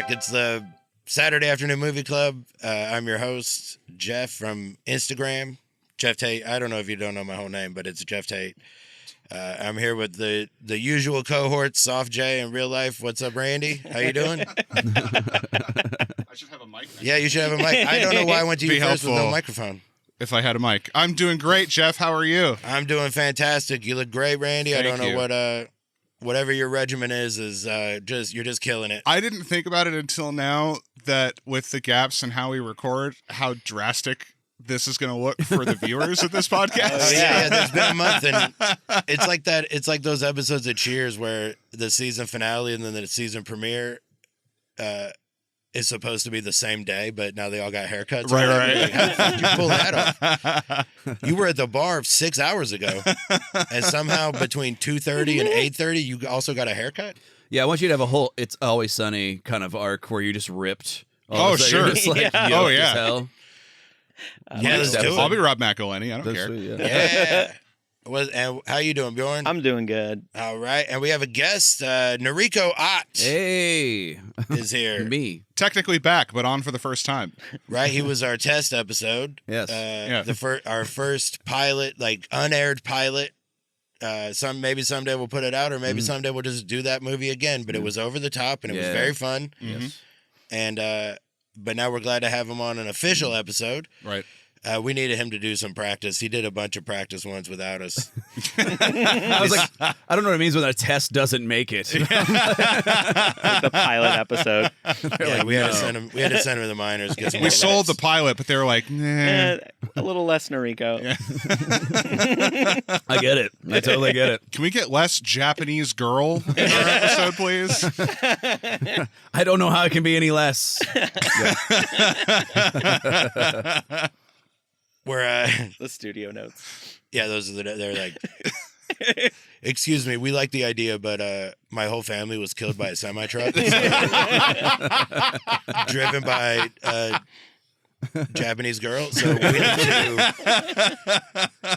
back. It's the Saturday Afternoon Movie Club. I'm your host, Geoff from Instagram. Geoff Tate. I don't know if you don't know my whole name, but it's Geoff Tate. I'm here with the usual cohorts, Soft J in real life. What's up, Randy? How you doing? I should have a mic. Yeah, you should have a mic. I don't know why I went to you first with no microphone. If I had a mic. I'm doing great, Geoff. How are you? I'm doing fantastic. You look great, Randy. Thank I don't know you. what whatever your regimen is you're just killing it. I didn't think about it until now that with the gaps and how we record, how drastic this is going to look for the viewers of this podcast. Yeah, there's been a month, and it's like that. It's like those episodes of Cheers where the season finale and then the season premiere is supposed to be the same day, but now they all got haircuts. Right. Like, how the fuck did you pull that off? You were at the bar 6 hours ago, and somehow between 2:30 and 8:30, you also got a haircut. Yeah, I want you to have a whole "It's Always Sunny" kind of arc where you just ripped. Oh, sure. You're just like, Yeah. yoked Oh, yeah. as hell. Yeah, let's do I'll it. be Rob McElhenney. I don't That's care. sweet, Yeah. And how you doing, Bjorn? I'm doing good. All right, and we have a guest, Nariko Ott Hey, is here. me. Technically back, but on for the first time. Right, he was our test episode. Yes. Our first pilot, like unaired pilot. Maybe someday we'll put it out, or maybe someday we'll just do that movie again. But it was over the top, and it was Yeah. very fun. Yes. And but now we're glad to have him on an official episode. Right. We needed him to do some practice. He did a bunch of practice ones without us. I was like, I don't know what it means when a test doesn't make it. Like the pilot episode. Yeah, we had to send him. We had to send him to the minors. Get some We more sold the reps. pilot, but they were like, nah. A little less Nariko. I get it. I totally get it. Can we get less Japanese girl in our episode, please? I don't know how it can be any less. We're The studio notes. yeah, those are they're like. Excuse me, we like the idea, but my whole family was killed by a semi-truck. Driven by a Japanese girl. So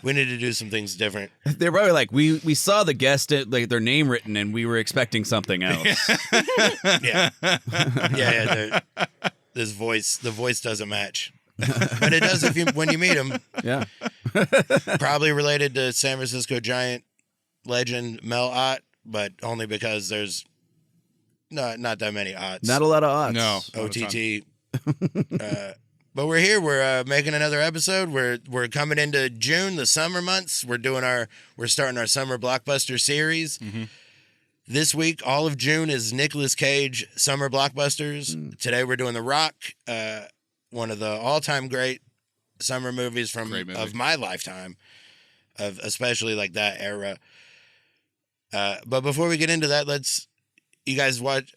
we need to do some things different. They're probably like, we saw the guest, like their name written, and we were expecting something else. Yeah. The voice doesn't match. But it does when you meet him. Yeah. Probably related to San Francisco Giant legend Mel Ott, but only because there's not that many Otts. Not a lot of odds. No. OTT. But we're here. We're making another episode. We're coming into June, the summer months. We're starting our summer blockbuster series. Mm-hmm. This week, all of June is Nicolas Cage summer blockbusters. Today we're doing The Rock, one of the all-time great summer movies of my lifetime, of especially like that era. But before we get into that, you guys watch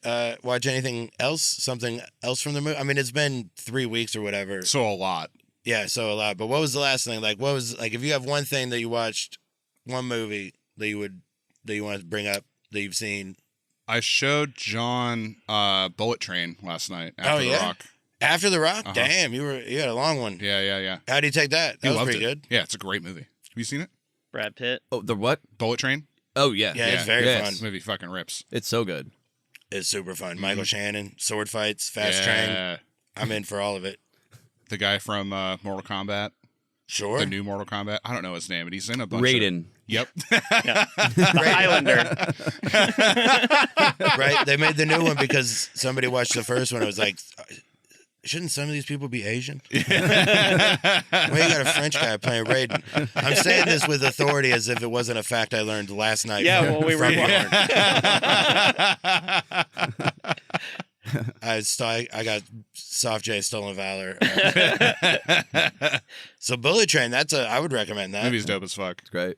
anything else? Something else from the movie? I mean, it's been 3 weeks or whatever. So a lot. Yeah, so a lot. But what was the last thing? Like, what was like if you have one thing that you watched, one movie that you want to bring up that you've seen? I showed John Bullet Train last night after The Rock. After The Rock? Uh-huh. Damn, you had a long one. Yeah. How do you take that? That He was loved pretty it. good. Yeah, it's a great movie. Have you seen it? Brad Pitt. Oh, the what? Bullet Train? Oh, yeah. Yeah, it's very Yes. fun. This movie fucking rips. It's so good. It's super fun. Michael Shannon, sword fights, fast train. I'm in for all of it. The guy from Mortal Kombat. Sure. The new Mortal Kombat. I don't know his name, but he's in a bunch Raiden. Yep. The Highlander. Right? They made the new one because somebody watched the first one. It was like, shouldn't some of these people be Asian? Well, you got a French guy playing Raiden. I'm saying this with authority as if it wasn't a fact I learned last night. Yeah, well, we were. I got Soft J Stolen Valor. So Bullet Train, I would recommend that. Movie's dope as fuck. It's great.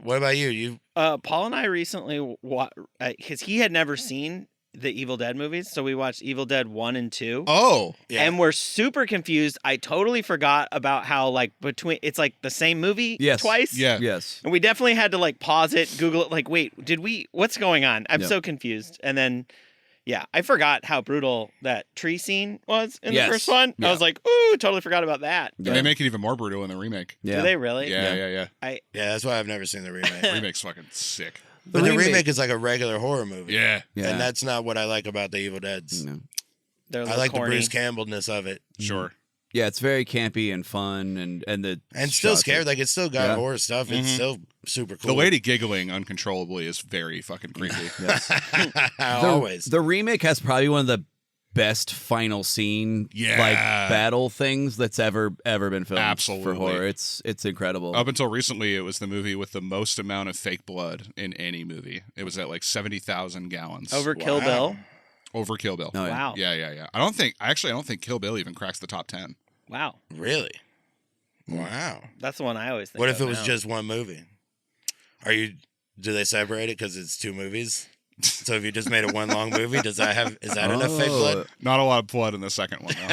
What about you? Paul and I recently because he had never seen the Evil Dead movies, so we watched Evil Dead 1 and 2. Oh. Yeah. And we're super confused. I totally forgot about how it's like the same movie twice. Yeah. Yes. And we definitely had to pause it, Google it, wait, what's going on? I'm Yeah. so confused. And then yeah, I forgot how brutal that tree scene was in Yes. the first one. Yeah. I was like, ooh, totally forgot about that. And they make it even more brutal in the remake. Yeah. Do they really? Yeah. Yeah, that's why I've never seen the remake. The remake's fucking sick. But the remake is like a regular horror movie. Yeah. Yeah. And that's not what I like about the Evil Deads. No. They're a I little like corny. the Bruce Campbellness of it. Sure. Yeah, it's very campy and fun, and still shots scared. are- Like it's still got Yeah. horror stuff. It's still super cool. The lady giggling uncontrollably is very fucking creepy. Always. The remake has probably one of the best final scene like battle things that's ever been filmed Absolutely. for horror. It's incredible. Up until recently, it was the movie with the most amount of fake blood in any movie. It was at like 70,000 gallons. Over Kill Bill. Over Kill Bill. Oh, yeah. Wow. Yeah. I don't think Kill Bill even cracks the top 10. Wow. Really? Wow. That's the one I always think What if of it was now. just one movie? Do they separate it because it's two movies? So if you just made it one long movie, is that enough fake blood? Not a lot of blood in the second one, though.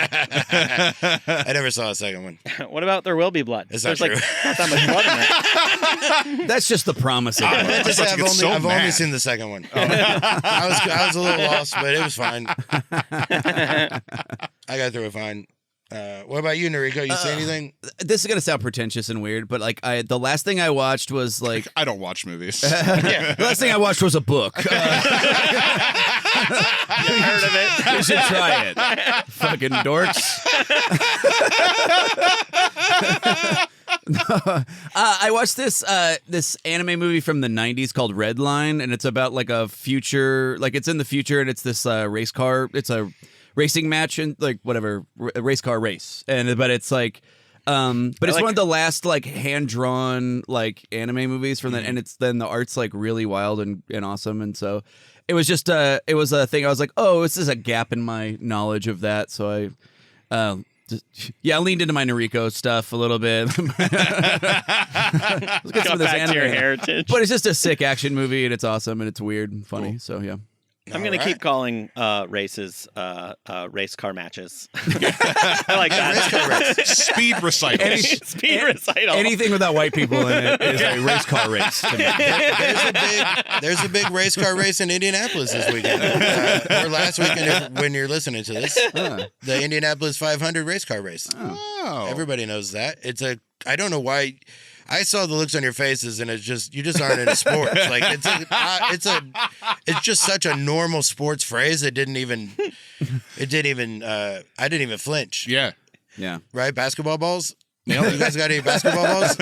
I never saw a second one. What about There Will Be Blood? It's There's not like true. not that much blood in it. That's just the promise of I it. meant to say about to get so I've only mad. seen the second one. I was a little lost, but it was fine. I got through it fine. What about you, Nariko? You see anything? This is gonna sound pretentious and weird, but like the last thing I watched was like I don't watch movies. the last thing I watched was a book. You heard of it? You should try it. Fucking dorks. I watched this anime movie from the 90s called Red Line, and it's about like a future, like it's in the future, and it's this race car. It's a racing match and like whatever a race car race, but it's like. But it's one of the last like hand drawn like anime movies from that, and the art's like really wild and awesome, and so it was just it was a thing. I was like, oh, this is a gap in my knowledge of that, so I I leaned into my Nariko stuff a little bit. Let's get some Go of this back to your anime. heritage. But it's just a sick action movie, and it's awesome, and it's weird and funny. Cool. So yeah. I'm going to All right. keep calling races race car matches. I like that. Speed recital. Speed recital. Anything without white people in it is a race car race to me. There's a big race car race in Indianapolis this weekend, or last weekend when you're listening to this. The Indianapolis 500 race car race. Oh. Everybody knows that. I don't know why. I saw the looks on your faces, and it's just you just aren't into sports. Like it's just such a normal sports phrase. I didn't even flinch. Yeah. Yeah. Right, basketball balls. You guys got any basketball balls?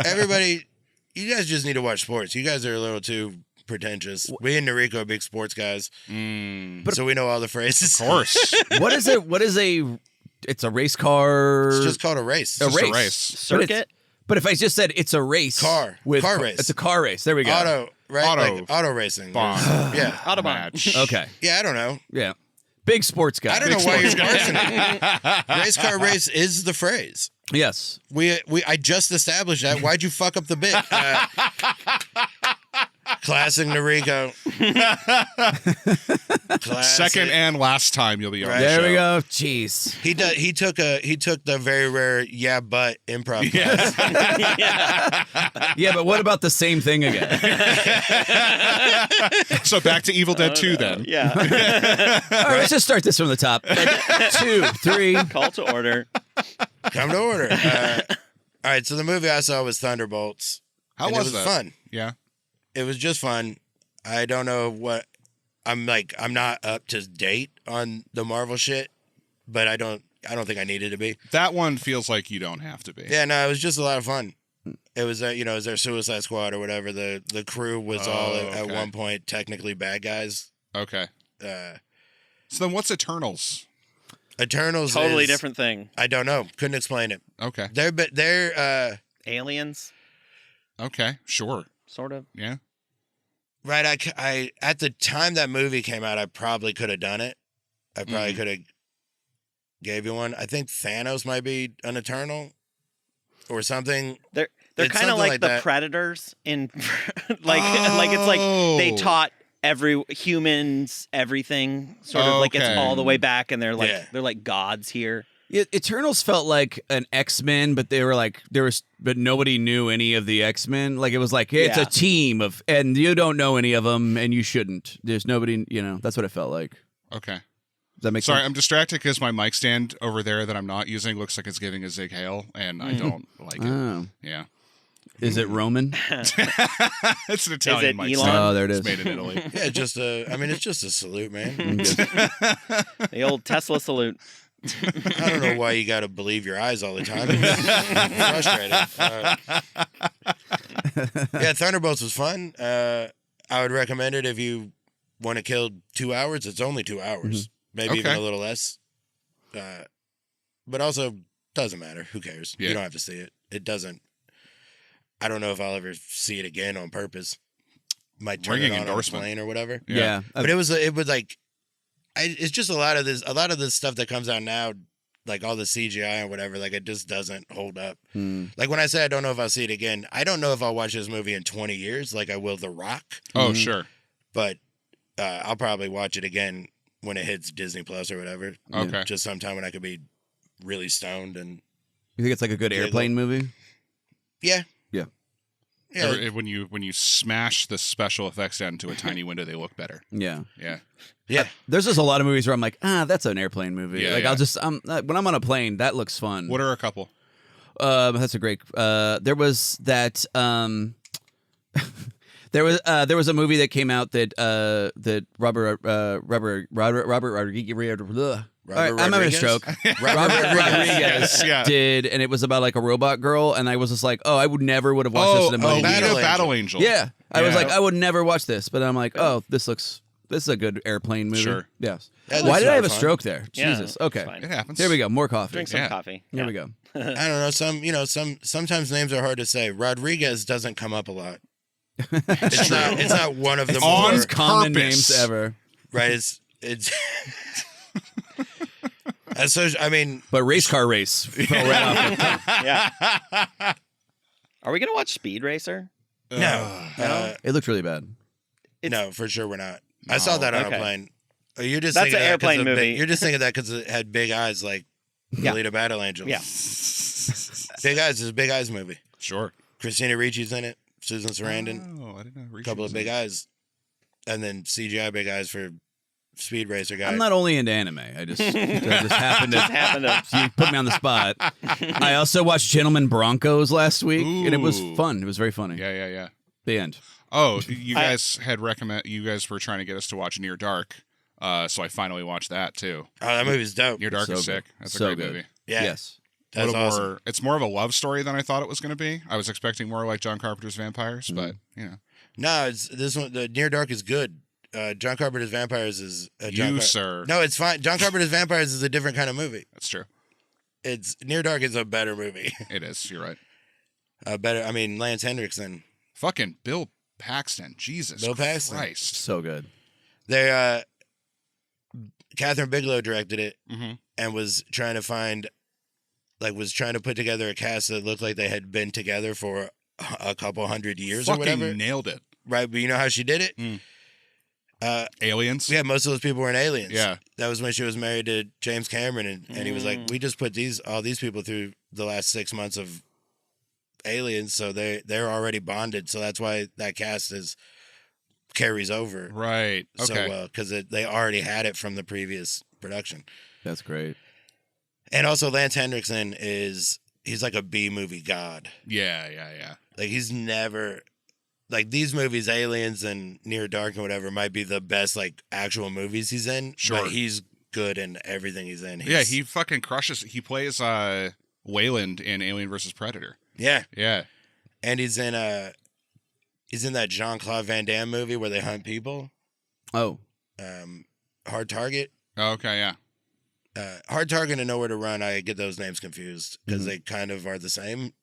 Everybody, you guys just need to watch sports. You guys are a little too pretentious. We and Nariko are big sports guys, so we know all the phrases. Of course. What is it? What is a? It's a race car. It's just called a race. a Just a race. race. Circuit. But if I just said it's a race, Car race. It's a car race. There we go. Auto, right? Auto. Like auto racing. Bond. Yeah. Autobahn. Match. Okay. Yeah, I don't know. Yeah. Big sports guy. I don't know why you're parsing it. Race car race is the phrase. Yes. I just established that. Why'd you fuck up the bit? Classic Nariko. Classic. Second and last time you'll be on Right. the There show. we go. Jeez. He took the very rare but improv class. Yeah, but what about the same thing again? So back to Evil Dead 2 then. Yeah. All right, let's just start this from the top. 2, 3. Call to order. Come to order. All right, so the movie I saw was Thunderbolts. How and was it was that? fun. Yeah. It was just fun. I don't know what I'm not up to date on the Marvel shit, but I don't think I needed to be. That one feels like you don't have to be. Yeah, no, it was just a lot of fun. It was it was their Suicide Squad or whatever. The crew was all at okay. one point technically bad guys. Okay. So then what's Eternals? Eternals Totally is- different thing. I don't know. Couldn't explain it. Okay. They're Aliens, Okay. Sure. sort of. Yeah. right. I at the time that movie came out, I probably could have done it. I probably could have gave you one. I think Thanos might be an Eternal or something. They're It's kind of something like, like the that. Predators in like it's like they Oh. taught humans everything, sort of like it's Okay. all the way back, and they're Yeah. like gods here. Eternals felt like an X-Men, but but nobody knew any of the X-Men. Like it was like, hey, it's Yeah. a team of, and you don't know any of them, and you shouldn't. There's nobody, that's what it felt like. Okay. Does that make Sorry, sense? I'm distracted because my mic stand over there that I'm not using looks like it's giving a Zig Hail, and I don't like it. Oh. Yeah. Is it Roman? It's an Italian Mike. Elon? Oh, there it is. It's made in Italy. Yeah, it's just a salute, man. The old Tesla salute. I don't know why you got to believe your eyes all the time. It's frustrating. Yeah, Thunderbolts was fun. I would recommend it if you want to kill 2 hours. It's only 2 hours, maybe even a little less. But also, doesn't matter. Who cares? Yeah. You don't have to see it. It doesn't. I don't know if I'll ever see it again on purpose. Might turn Ringing it on a endorsement. plane or whatever. Yeah. But it was like, it's just a lot of this stuff that comes out now, like all the CGI and whatever. Like it just doesn't hold up. Like when I say I don't know if I'll see it again, I don't know if I'll watch this movie in 20 years, like I will The Rock. Oh, sure. But I'll probably watch it again when it hits Disney Plus or whatever. Okay. Just sometime when I could be really stoned and. You think it's like a good airplane movie? Yeah. Yeah. Yeah. When you smash the special effects down into a tiny window, they look better. Yeah. Yeah. Yeah. There's just a lot of movies where I'm like, that's an airplane movie. Yeah, like yeah. I'll just when I'm on a plane, that looks fun. What are a couple? That's a great. There was that. There was a movie that came out that Robert Rodriguez. I'm having a stroke. Robert Rodriguez did, and it was about like a robot girl, and I was just like, I would never would have watched this in a million years. Battle Angel. Yeah, I was like, I would never watch this, but I'm like, this is a good airplane movie. Sure. Yes. Why did I have a stroke there? Yeah, Jesus. Okay. it's fine. It happens. Here we go. More coffee. Drink some coffee. Here we go. I don't know. Sometimes names are hard to say. Rodriguez doesn't come up a lot. It's not one of the On more common purpose. names ever. right. It's. So I mean, But race car race. Fell right off the top. Yeah. Are we gonna watch Speed Racer? no, It looked really bad. no, for sure we're not. I saw that on Okay. a plane. You're just That's thinking an that 'cause airplane of movie. You're just thinking that because it had big eyes, like Alita Battle Angel. Yeah. Big Eyes is a Big Eyes movie. Sure. Christina Ricci's in it. Susan Sarandon. Oh, I didn't know. A couple of big eyes, and then CGI big eyes for Speed Racer guy. I'm not only into anime. I just happened to. So you put me on the spot. I also watched Gentlemen Broncos last week, and it was Ooh. fun. It was very funny. Yeah. The end. Oh, you guys you guys were trying to get us to watch Near Dark, so I finally watched that too. Oh, that movie's dope. Near Dark So is good. sick. That's So a great good. movie. Yeah, Yes. that's awesome. More, it's more of a love story than I thought it was going to be. I was expecting more like John Carpenter's Vampires, but No, it's this one. The Near Dark is good. John Carpenter's Vampires is sir. No, it's fine. John Carpenter's Vampires is a different kind of movie. That's true. It's Near Dark is a better movie. It is. You're right. Better. I mean, Lance Hendrickson. Fucking Bill Paxton. Jesus Bill Paxton. Christ. So good. They Catherine Bigelow directed it Mm-hmm. and was trying to put together a cast that looked like they had been together for a couple hundred years or whatever. Fucking nailed it. Right, but you know how she did it? Aliens. Yeah, most of those people were in Aliens. Yeah. That was when she was married to James Cameron, and he was like, we just put all these people through the last 6 months of Aliens, so they're already bonded. So that's why that cast carries over Right. Okay. so well, because they already had it from the previous production. That's great. And also Lance Hendrickson he's like a B movie god. Yeah. Like he's never like these movies, Aliens and Near Dark and whatever, might be the best like actual movies he's in. Sure. But he's good in everything he's in. Yeah, he fucking crushes. He plays Wayland in Alien vs. Predator. Yeah. Yeah. And he's in that Jean-Claude Van Damme movie where they hunt people. Oh. Hard Target. Oh, okay, yeah. Hard Target and Nowhere to Run, I get those names confused because they kind of are the same.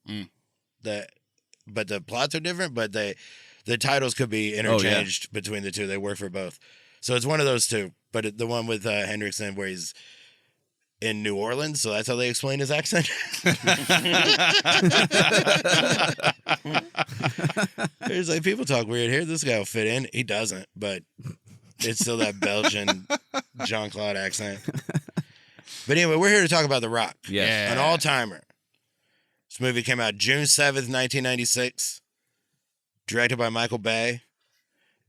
But the plots are different, but the titles could be interchanged between the two. They work for both. So it's one of those two. But the one with Hendrickson where he's in New Orleans, so that's how they explain his accent. It's like, people talk weird here. This guy will fit in. He doesn't, but it's still that Belgian Jean-Claude accent. But anyway, we're here to talk about The Rock. Yes. An all-timer. This movie came out June 7th, 1996. Directed by Michael Bay.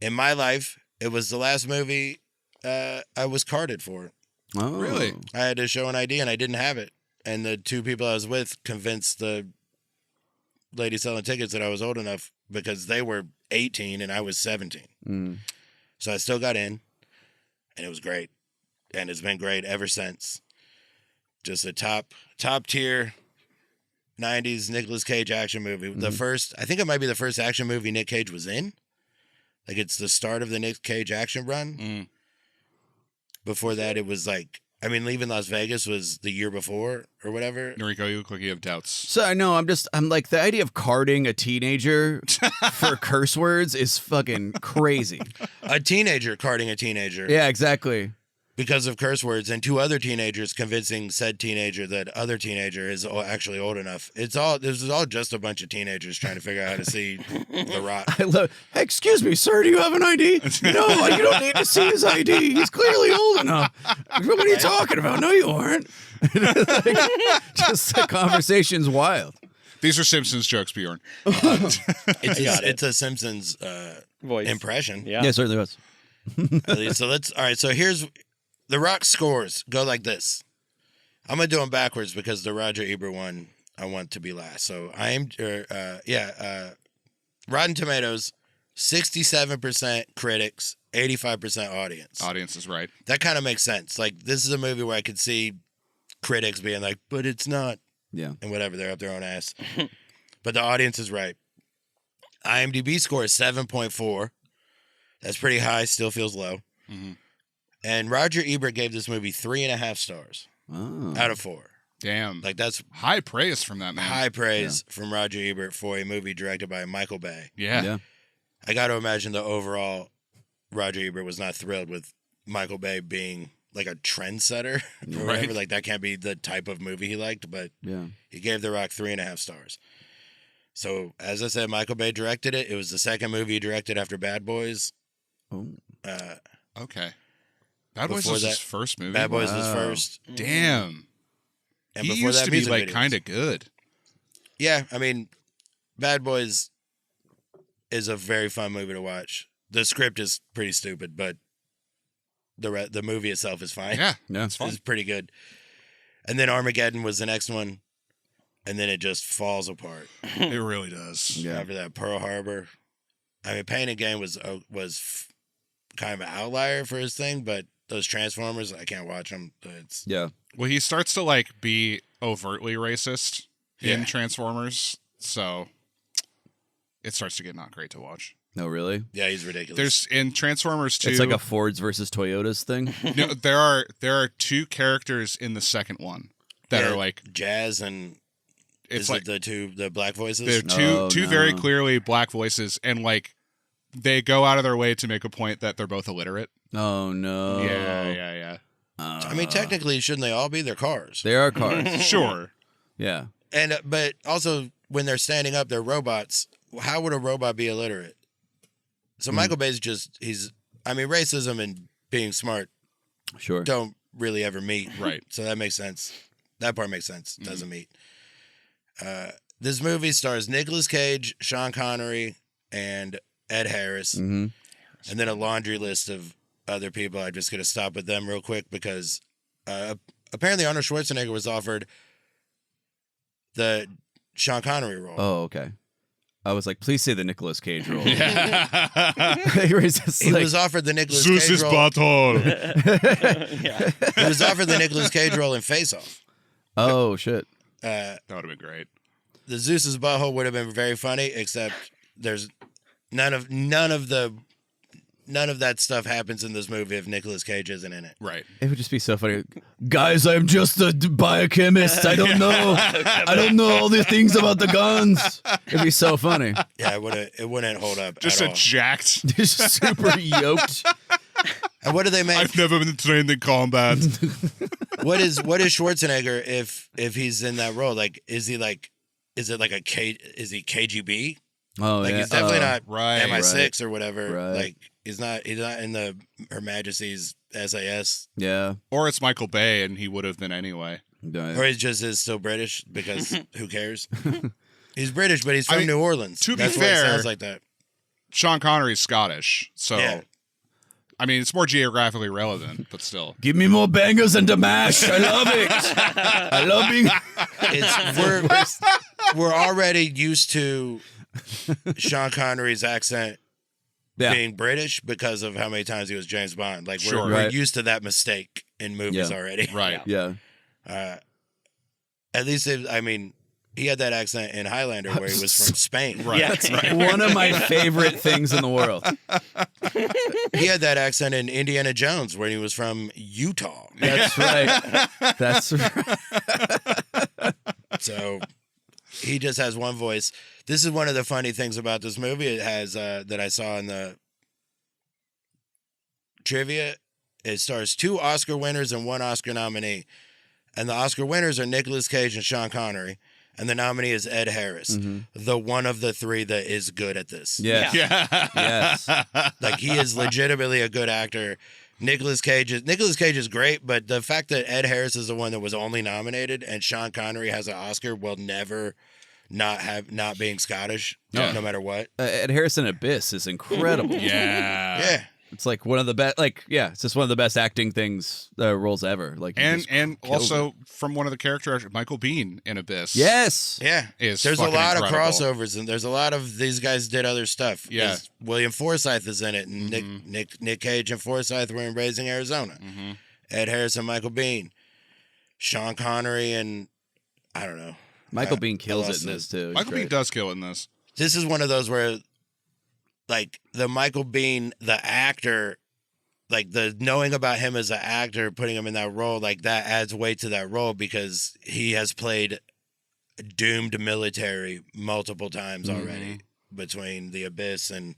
In my life, it was the last movie I was carded for. Oh. Really? I had to show an ID and I didn't have it. And the two people I was with convinced the lady selling tickets that I was old enough because they were 18 and I was 17. So I still got in, and it was great, and it's been great ever since. Just a top tier 90s Nicolas Cage action movie. The first, I think it might be the first action movie Nic Cage was in. Like, it's the start of the Nic Cage action run. Before that, it was like, I mean, Leaving Las Vegas was the year before or whatever. Nariko, you look like you have doubts. So I know I'm like, the idea of carding a teenager for curse words is fucking crazy. A teenager carding a teenager. Yeah, exactly. Because of curse words, and two other teenagers convincing said teenager that other teenager is actually old enough. This is all just a bunch of teenagers trying to figure out how to see The Rock. Hey, excuse me, sir, do you have an ID? No, you don't need to see his ID. He's clearly old enough. What are you talking about? No, you aren't. Just the conversation's wild. These are Simpsons jokes, Bjorn. It's a Simpsons Voice impression. Yeah. Yeah, it certainly was. So all right. So here's The Rock scores go like this. I'm gonna do them backwards because the Roger Ebert one I want to be last. So Rotten Tomatoes, 67% critics, 85% audience. Audience is right. That kind of makes sense. Like, this is a movie where I could see critics being like, but it's not. Yeah. And whatever, they're up their own ass. But the audience is right. IMDb score is 7.4. That's pretty high, still feels low. And Roger Ebert gave this movie 3.5 stars out of 4. Damn. Like, that's high praise from that man. high praise from Roger Ebert for a movie directed by Michael Bay. Yeah. I got to imagine the overall Roger Ebert was not thrilled with Michael Bay being like a trendsetter or whatever. Like, that can't be the type of movie he liked, but he gave The Rock 3.5 stars. So, as I said, Michael Bay directed it. It was the second movie he directed after Bad Boys. Okay. Bad Boys was his first movie. Bad Boys was first. Damn. And he before used that, to be music like videos. kind of good. Yeah, I mean, Bad Boys is a very fun movie to watch. The script is pretty stupid, but the movie itself is fine. Yeah, it's fun. It's pretty good. And then Armageddon was the next one, and then it just falls apart. It really does. Yeah. After that, Pearl Harbor. I mean, Pain and Gain was kind of an outlier for his thing, but those Transformers, I can't watch them. Well, he starts to like be overtly racist in Transformers, so it starts to get not great to watch. No, really? Yeah, he's ridiculous. There's in Transformers 2. It's like a Fords versus Toyotas thing. No, there are two characters in the second one that are like Jazz and it's like the black voices. they're two very clearly black voices, and like they go out of their way to make a point that they're both illiterate. Oh no. Yeah. I mean, technically, shouldn't they all be? They're cars. They are cars. Sure. Yeah. And but also when they're standing up, they're robots. How would a robot be illiterate? So Michael Bay's racism and being smart don't really ever meet. Right. So that makes sense. That part makes sense. Doesn't meet. This movie stars Nicolas Cage, Sean Connery, and Ed Harris. And then a laundry list of other people. I'm just going to stop with them real quick because apparently Arnold Schwarzenegger was offered the Sean Connery role. Oh, okay. I was like, please say the Nicolas Cage role. He was offered the Nicolas Cage role. He was offered the Nicolas Cage role in Face Off. Oh shit. That would have been great. The Zeus's butthole would have been very funny, except there's none of that stuff happens in this movie if Nicolas Cage isn't in it. Right. It would just be so funny. Guys, I'm just a biochemist. I don't know. I don't know all the things about the guns. It'd be so funny. Yeah, it wouldn't hold up. Just at a all. jacked. Just super yoked. And what do they make? I've never been trained in combat. What is Schwarzenegger if he's in that role? Like, is it like a K? Is he KGB? Oh, like yeah. he's definitely not right, MI6 or whatever. Right. Like he's not in the Her Majesty's SAS. Yeah. Or it's Michael Bay, and he would have been anyway. Or he just is still British because who cares? He's British, but he's from New Orleans. To be That's fair, why it sounds like that. Sean Connery's Scottish, so Yeah. I mean it's more geographically relevant, but still. Give me more bangers and Damash. I love it. I love being. we're already used to Sean Connery's accent being British because of how many times he was James Bond. Like we're used to that mistake in movies already. Right. Yeah. At least, he had that accent in Highlander where he was from Spain. Right. Yeah. That's right. One of my favorite things in the world. He had that accent in Indiana Jones where he was from Utah. That's right. That's right. So he just has one voice. This is one of the funny things about this movie. It has that I saw in the trivia. It stars 2 Oscar winners and 1 Oscar nominee. And the Oscar winners are Nicolas Cage and Sean Connery. And the nominee is Ed Harris, the one of the 3 that is good at this. Yes. Yeah. Yes. Like, he is legitimately a good actor. Nicolas Cage is great, but the fact that Ed Harris is the one that was only nominated and Sean Connery has an Oscar will never not being Scottish, no matter what. Ed Harris in Abyss is incredible. Yeah. It's like one of the best. Like, yeah, it's just one of the best acting roles ever. Like, and also from one of the character actors, Michael Biehn in Abyss. yes, Yeah. There's a lot of crossovers, and there's a lot of these guys did other stuff. Yeah. William Forsythe is in it, and Nic Cage and Forsythe were in Raising Arizona. Ed Harris and Michael Biehn. Sean Connery and I don't know. Michael Biehn kills it in this too. He's Michael great. Biehn does kill in this. This is one of those where, like, the Michael Biehn, the actor, like, the knowing about him as an actor, putting him in that role, like, that adds weight to that role because he has played doomed military multiple times already between The Abyss and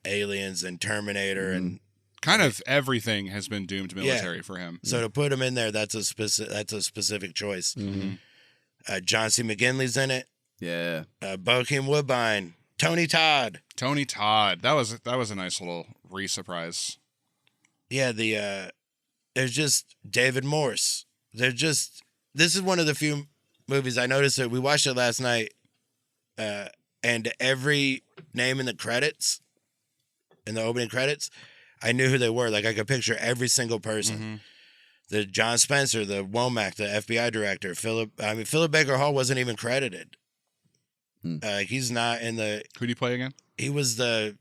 Aliens and Terminator and kind of everything has been doomed military for him. So to put him in there, that's a specific choice. John C. McGinley's in it. Yeah. Bokeem Woodbine. Tony Todd. That was a nice little re-surprise. Yeah, there's just David Morse. This is one of the few movies I noticed that we watched it last night, and every name in the credits, in the opening credits, I knew who they were. Like, I could picture every single person. The John Spencer, the Womack, the FBI director, Philip Baker Hall wasn't even credited. He's not in the. Who do you play again? He was the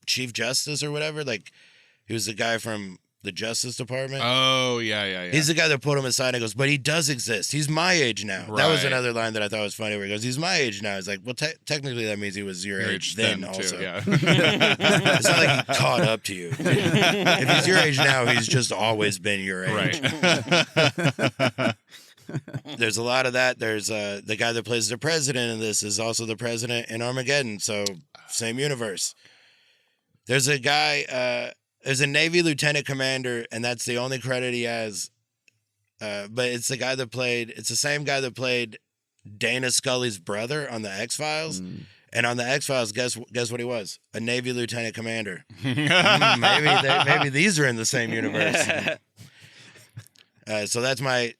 Chief Justice or whatever. Like, he was the guy from the Justice Department. Oh, yeah. He's the guy that put him aside and goes, but he does exist. He's my age now. That was another line that I thought was funny where he goes, he's my age now. It's like, well, technically that means he was your age then also. Too, yeah. It's not like he caught up to you. If he's your age now, he's just always been your age. Right. There's a lot of that. There's the guy that plays the president in this is also the president in Armageddon, so same universe. There's a guy, there's a Navy lieutenant commander, and that's the only credit he has. But it's the same guy that played Dana Scully's brother on the X-Files. And on the X-Files, guess what he was? A Navy lieutenant commander. Maybe these are in the same universe. So that's my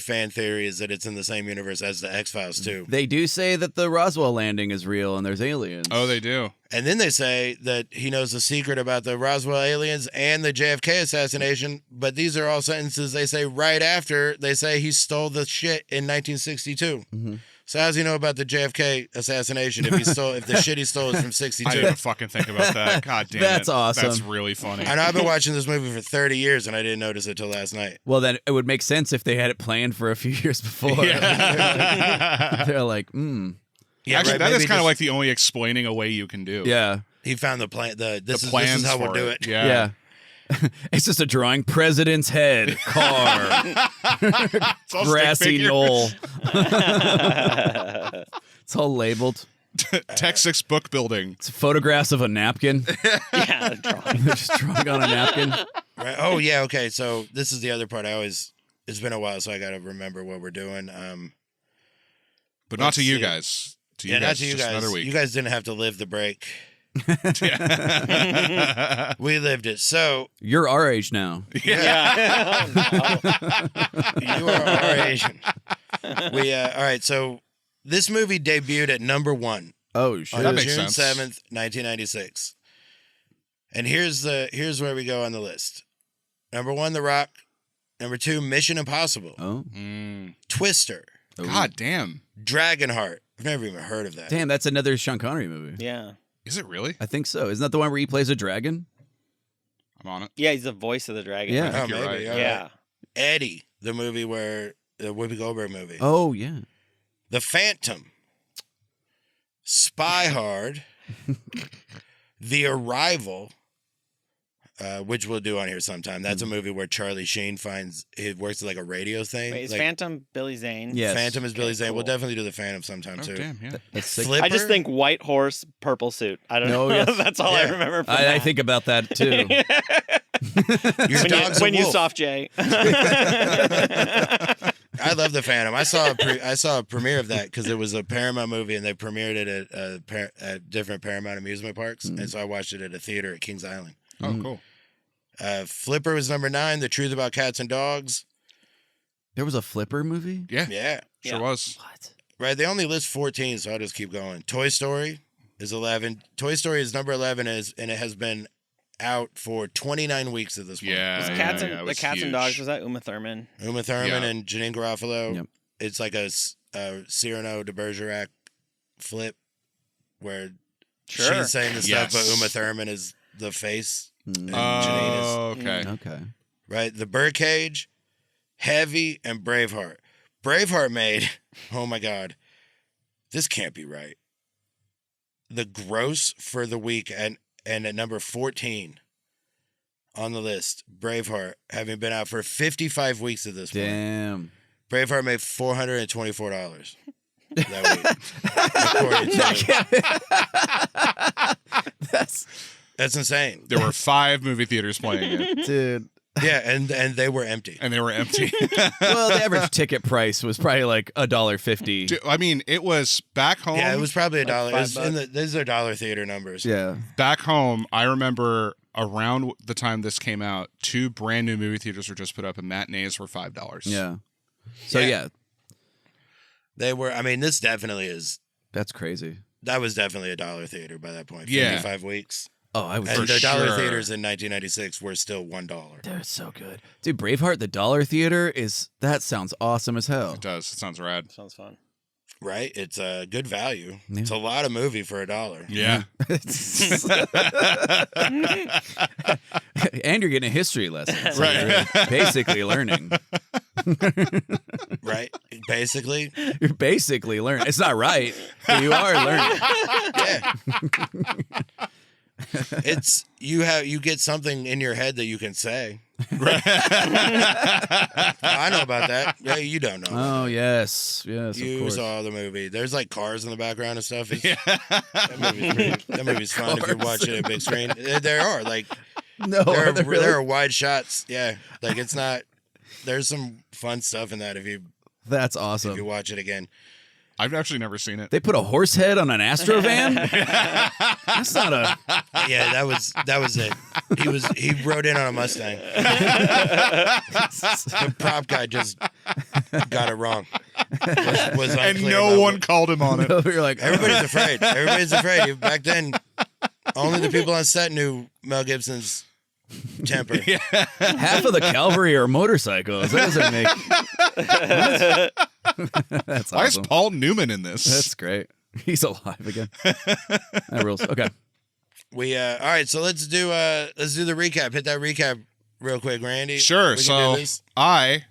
fan theory, is that it's in the same universe as the X-Files too. They do say that the Roswell landing is real and there's aliens. Oh, they do. And then they say that he knows the secret about the Roswell aliens and the JFK assassination, but these are all sentences they say right after they say he stole the shit in 1962. So how does he know about the JFK assassination if the shit he stole is from 62? I didn't fucking think about that. God damn That's awesome. That's really funny. I know I've been watching this movie for 30 years and I didn't notice it till last night. Well, then it would make sense if they had it planned for a few years before. Yeah. They're like, Yeah, actually, right, that is maybe kind of just- like the only explaining away you can do. yeah. He found the plan. This is plans how we'll for do it. Yeah. It's just a drawing. President's head, car, It's all stick grassy figure. knoll. It's all labeled. Texas book building. It's photographs of a napkin. Yeah, the drawing. They're just drawing on a napkin. Right. Oh yeah. Okay. So this is the other part. It's been a while, so I got to remember what we're doing. But not Let's to you see. guys. To you Yeah, guys, not to you just guys. Another week. You guys didn't have to live the break. We lived it. So You're our age now. Yeah. you are our Asian. All right. So this movie debuted at number 1 Oh shit. on That makes June sense. 7th, 1996. And here's where we go on the list. Number 1, The Rock. Number 2, Mission Impossible. Oh. Twister. Oh. God damn. Dragonheart. I've never even heard of that. Damn, that's another Sean Connery movie. Yeah. Is it really? I think so. Isn't that the one where he plays a dragon? I'm on it. Yeah, he's the voice of the dragon. Yeah. I think Oh, you're maybe, right. all Yeah. right. Eddie, the movie where the Whoopi Goldberg movie. Oh, yeah. The Phantom. Spy Hard. The Arrival, which we'll do on here sometime. That's a movie where Charlie Sheen works at like a radio thing. Wait, is like, Phantom Billy Zane? Yes. Phantom is Billy Zane. cool. We'll definitely do the Phantom sometime Oh, too. damn, yeah. That's sick. Flipper? I just think white horse, purple suit. I don't know. Oh, yes. That's all I Yeah. remember from I that. think about that too. Your dog's a when you wolf. soft J. I love the Phantom. I saw a premiere of that because it was a Paramount movie and they premiered it at different Paramount amusement parks, and so I watched it at a theater at Kings Island. Oh, cool. Flipper was number 9. The Truth About Cats and Dogs. There was a Flipper movie? Yeah, Yeah, sure Yeah. was. What? right. They only list 14, so I'll just keep going. Toy Story is 11. Toy Story is number 11, and it has been out for 29 weeks at this point. Yeah, Was yeah, Cats yeah, it and was the Cats huge. and Dogs, was that Uma Thurman? Uma Thurman Yeah. and Janine Garofalo. Yep. It's like a Cyrano de Bergerac flip where Sure. she's saying the stuff, Yes. but Uma Thurman is the face. Mm. And Janine is, Oh, okay. Okay. right? The Birdcage, Heavy, and Braveheart. Braveheart made, oh my God, this can't be right. The gross for the week and at number 14 on the list, Braveheart, having been out for 55 weeks at this point. Damn. Braveheart made $424 that week. According to- That's insane. There were 5 movie theaters playing it, Dude. Yeah, and they were empty. and they were empty. Well, the average ticket price was probably like $1.50. Dude, I mean, it was back home. Yeah, it was probably Like $1. It was $5. these are dollar theater numbers. Yeah. back home. I remember around the time this came out, 2 brand new movie theaters were just put up, and matinees were $5. Yeah. So, Yeah. yeah, They were. I mean, this definitely is. that's crazy. That was definitely a dollar theater by that point. Yeah. 55 weeks. Oh, I was And For the dollar sure. theaters in 1996 were still $1. Dude, it's so good. Dude, Braveheart, the dollar theater that sounds awesome as hell. It does. It sounds rad. Sounds fun. Right? It's a good value. Yeah. It's a lot of movie for $1. Yeah. And you're getting a history lesson. So Right. you're basically learning. Right? Basically. You're basically learning. It's not right, but you are learning. Yeah. It's you get something in your head that you can say. I know about that. Yeah, you don't know. Oh, yes. Yes, of You course. saw the movie. There's like cars in the background and stuff. That movie's fun if you watch it at big screen. There are like No, there are wide shots. Yeah, like it's not. There's some fun stuff in that if you That's if you awesome. watch it again. I've actually never seen it. They put a horse head on an Astrovan? That's not a... Yeah, that was it. He rode in on a Mustang. The prop guy just got it wrong. Was And unclear no about one what- call him on it. You're like, Everybody's afraid. Everybody's afraid. Back then, only the people on set knew Mel Gibson's temper. half of the cavalry are motorcycles. That doesn't make... That's Why is awesome. Paul Newman in this? That's great. He's alive again. That rules. Okay. We all right. So let's do the recap. Hit that recap real quick, Randy. Sure. We can So do this. I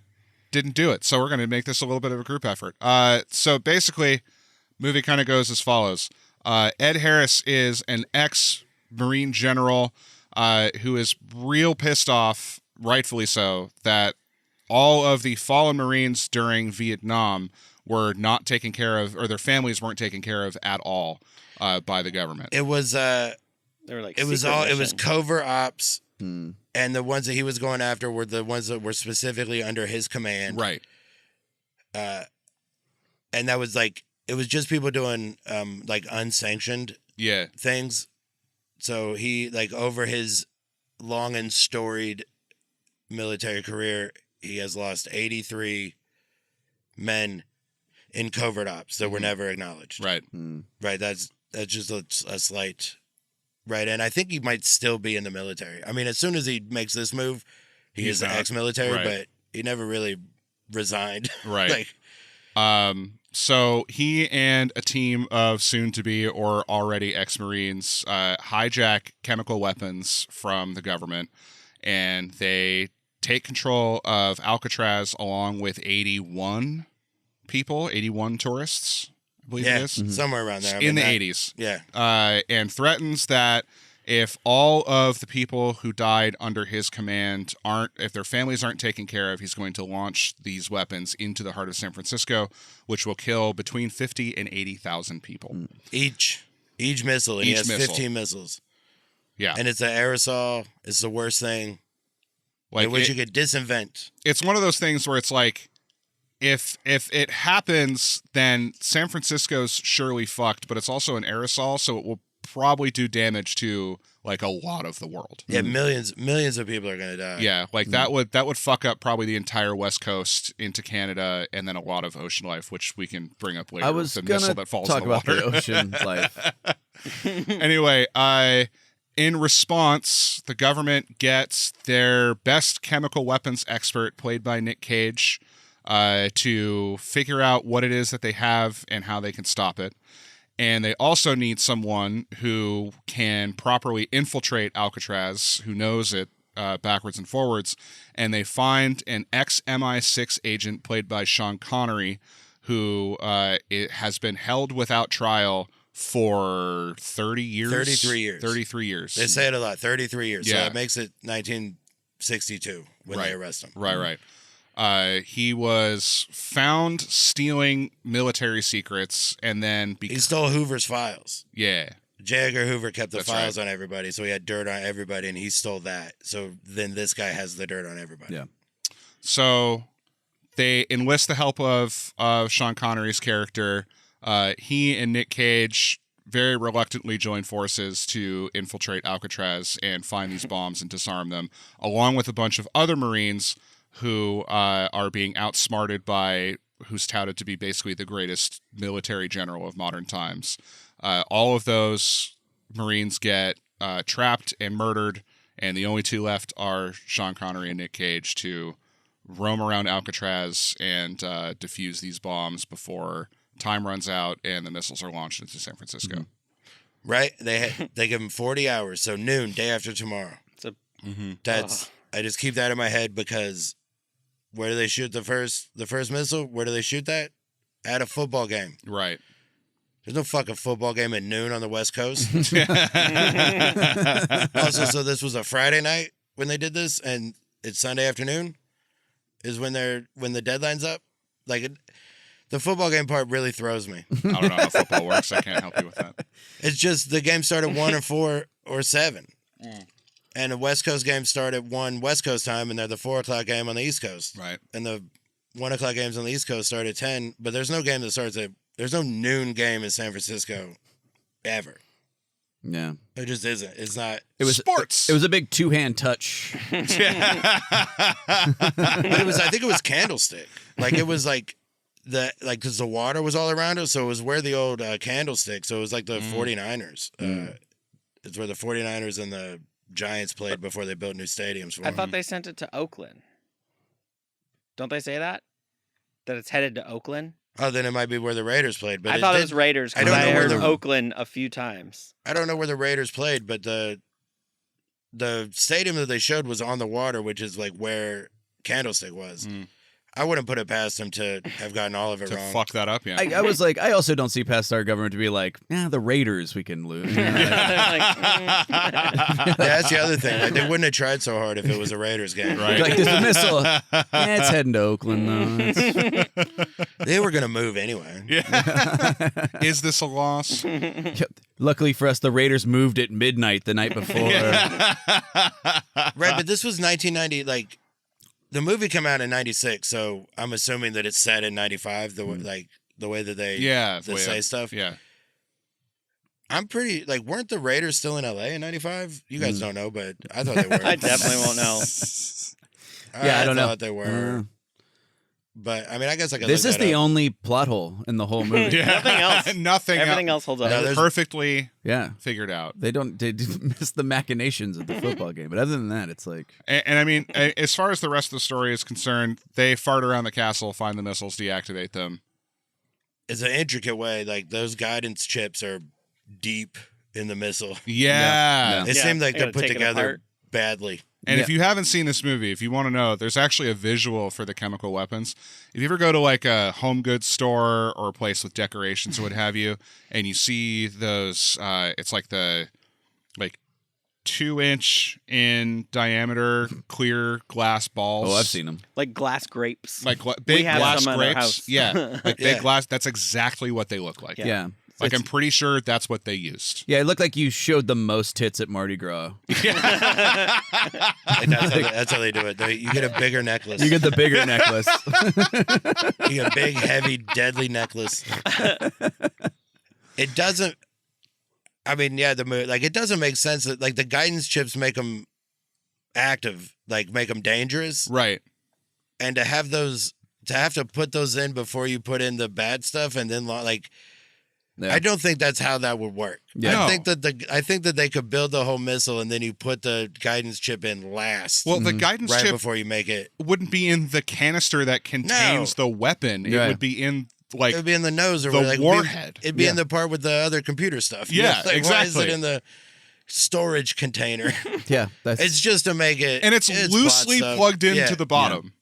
didn't do it. So we're going to make this a little bit of a group effort. So basically, movie kind of goes as follows. Ed Harris is an ex-Marine general who is real pissed off, rightfully so, that all of the fallen Marines during Vietnam were not taken care of, or their families weren't taken care of at all by the government. It was They were like it was secret all it was mission. covert ops, Hmm. and the ones that he was going after were the ones that were specifically under his command. Right. And that was like it was just people doing like unsanctioned Yeah. things. So he like over his long and storied military career, he has lost 83 men in covert ops that were never acknowledged. Right. Hmm. Right. That's just a slight. Right. And I think he might still be in the military. I mean, as soon as he makes this move, he He's is not. ex-military, Right. but he never really resigned. Right. Like, So he and a team of soon-to-be or already ex-Marines hijack chemical weapons from the government, and they take control of Alcatraz along with 81 people, 81 tourists, I believe it is. Somewhere around there. In the 80s. Yeah. And threatens that if all of the people who died under his command if their families aren't taken care of, he's going to launch these weapons into the heart of San Francisco, which will kill between 50 and 80,000 people. Each missile. And he has 15 missiles. Yeah. And it's an aerosol. It's the worst thing. Like which you could disinvent. It's one of those things where it's like, if it happens, then San Francisco's surely fucked, but it's also an aerosol, so it will probably do damage to like a lot of the world. Yeah, millions of people are gonna die. Yeah, like that would fuck up probably the entire West Coast into Canada, and then a lot of ocean life, which we can bring up later. I was the gonna missile that falls talk in the about water. the ocean life. Anyway, in response, the government gets their best chemical weapons expert, played by Nic Cage, to figure out what it is that they have and how they can stop it. And they also need someone who can properly infiltrate Alcatraz, who knows it backwards and forwards. And they find an ex-MI6 agent played by Sean Connery, who has been held without trial for 30 years. 33 years. 33 years. They say it a lot. 33 years. Yeah. So that makes it 1962 when they arrest him. Right. He was found stealing military secrets, and then He stole Hoover's files. yeah, J. Edgar Hoover kept the That's files right. on everybody, so he had dirt on everybody, and he stole that. So then this guy has the dirt on everybody. Yeah. so they enlist the help of Sean Connery's character. He and Nic Cage very reluctantly join forces to infiltrate Alcatraz and find these bombs and disarm them, along with a bunch of other Marines who are being outsmarted by who's touted to be basically the greatest military general of modern times. All of those Marines get trapped and murdered, and the only two left are Sean Connery and Nic Cage to roam around Alcatraz and defuse these bombs before time runs out and the missiles are launched into San Francisco. Mm-hmm. Right? They give him 40 hours, so noon, day after tomorrow. I just keep that in my head because where do they shoot the first missile? Where do they shoot that? At a football game. Right. There's no fucking football game at noon on the West Coast. Also, so this was a Friday night when they did this, and it's Sunday afternoon is when the deadline's up. Like the football game part really throws me. I don't know how football works. I can't help you with that. It's just the game started 1 or 4 or 7. And the West Coast game start at 1 West Coast time, and they're the 4 o'clock game on the East Coast. Right. And the 1 o'clock games on the East Coast start at 10, but there's no game that starts at, there's no noon game in San Francisco ever. Yeah. It just isn't. It's not. It was sports. It was a big two-hand touch. But I think it was Candlestick. Like it was like because the water was all around us, so it was where the old Candlestick. So it was like the 49ers. It's where the 49ers and the Giants played before they built new stadiums for I them. thought they sent it to Oakland. Don't they say that? That it's headed to Oakland? Oh, then it might be where the Raiders played. But I thought it was Raiders because I heard Oakland a few times. I don't know where the Raiders played, but the stadium that they showed was on the water, which is like where Candlestick was. I wouldn't put it past them to have gotten all of it To wrong. fuck that up, yeah. I was like, I also don't see past our government to be like, the Raiders we can lose. Yeah, that's the other thing. Like they wouldn't have tried so hard if it was a Raiders game. Right. Like there's a missile. It's heading to Oakland though. They were gonna move anyway. Yeah. Is this a loss? Luckily for us, the Raiders moved at midnight the night before. Right, but this was 1990. Like the movie came out in 96, so I'm assuming that it's set in 95. The way that they say stuff. Yeah. I'm pretty weren't the Raiders still in LA in 95? You guys don't know, but I thought they were. I definitely won't know. I don't know. I thought they were. But I mean, I guess I could This look is that the up. only plot hole in the whole movie. Nothing else. Nothing Everything else holds up. No, there's- perfectly Yeah. figured out. They miss the machinations of the football game. But other than that, it's like And I mean, as far as the rest of the story is concerned, they fart around the castle, find the missiles, deactivate them. is an intricate way. Like those guidance chips are deep in the missile. Yeah. It seemed like they're put take it together apart. badly. And if you haven't seen this movie, if you want to know, there's actually a visual for the chemical weapons. If you ever go to like a home goods store or a place with decorations or what have you, and you see those, it's like the 2-inch in diameter clear glass balls. Oh, I've seen them. Like glass grapes. Like We big have glass some in our grapes. house. Yeah, like big glass. That's exactly what they look like. Yeah. Like I'm pretty sure that's what they used. Yeah, it looked like you showed the most tits at Mardi Gras. Like that's how they do it. You get a bigger necklace. You get the bigger necklace. You get a big, heavy, deadly necklace. It doesn't. I mean, yeah, it doesn't make sense that like the guidance chips make them active, like make them dangerous, Right. and to have to put those in before you put in the bad stuff, and then like. Yeah. I don't think that's how that would work. Yeah. I think that they could build the whole missile and then you put the guidance chip in last. Well, the guidance right chip before you make it. wouldn't be in the canister that contains the weapon. It Yeah. would be in It would be in the nose or the like warhead. It'd be in the part with the other computer stuff. Yeah, Like, Why is exactly. it in the storage container? Yeah, that's It's just to make it, and it's loosely bought stuff. plugged into Yeah. the bottom.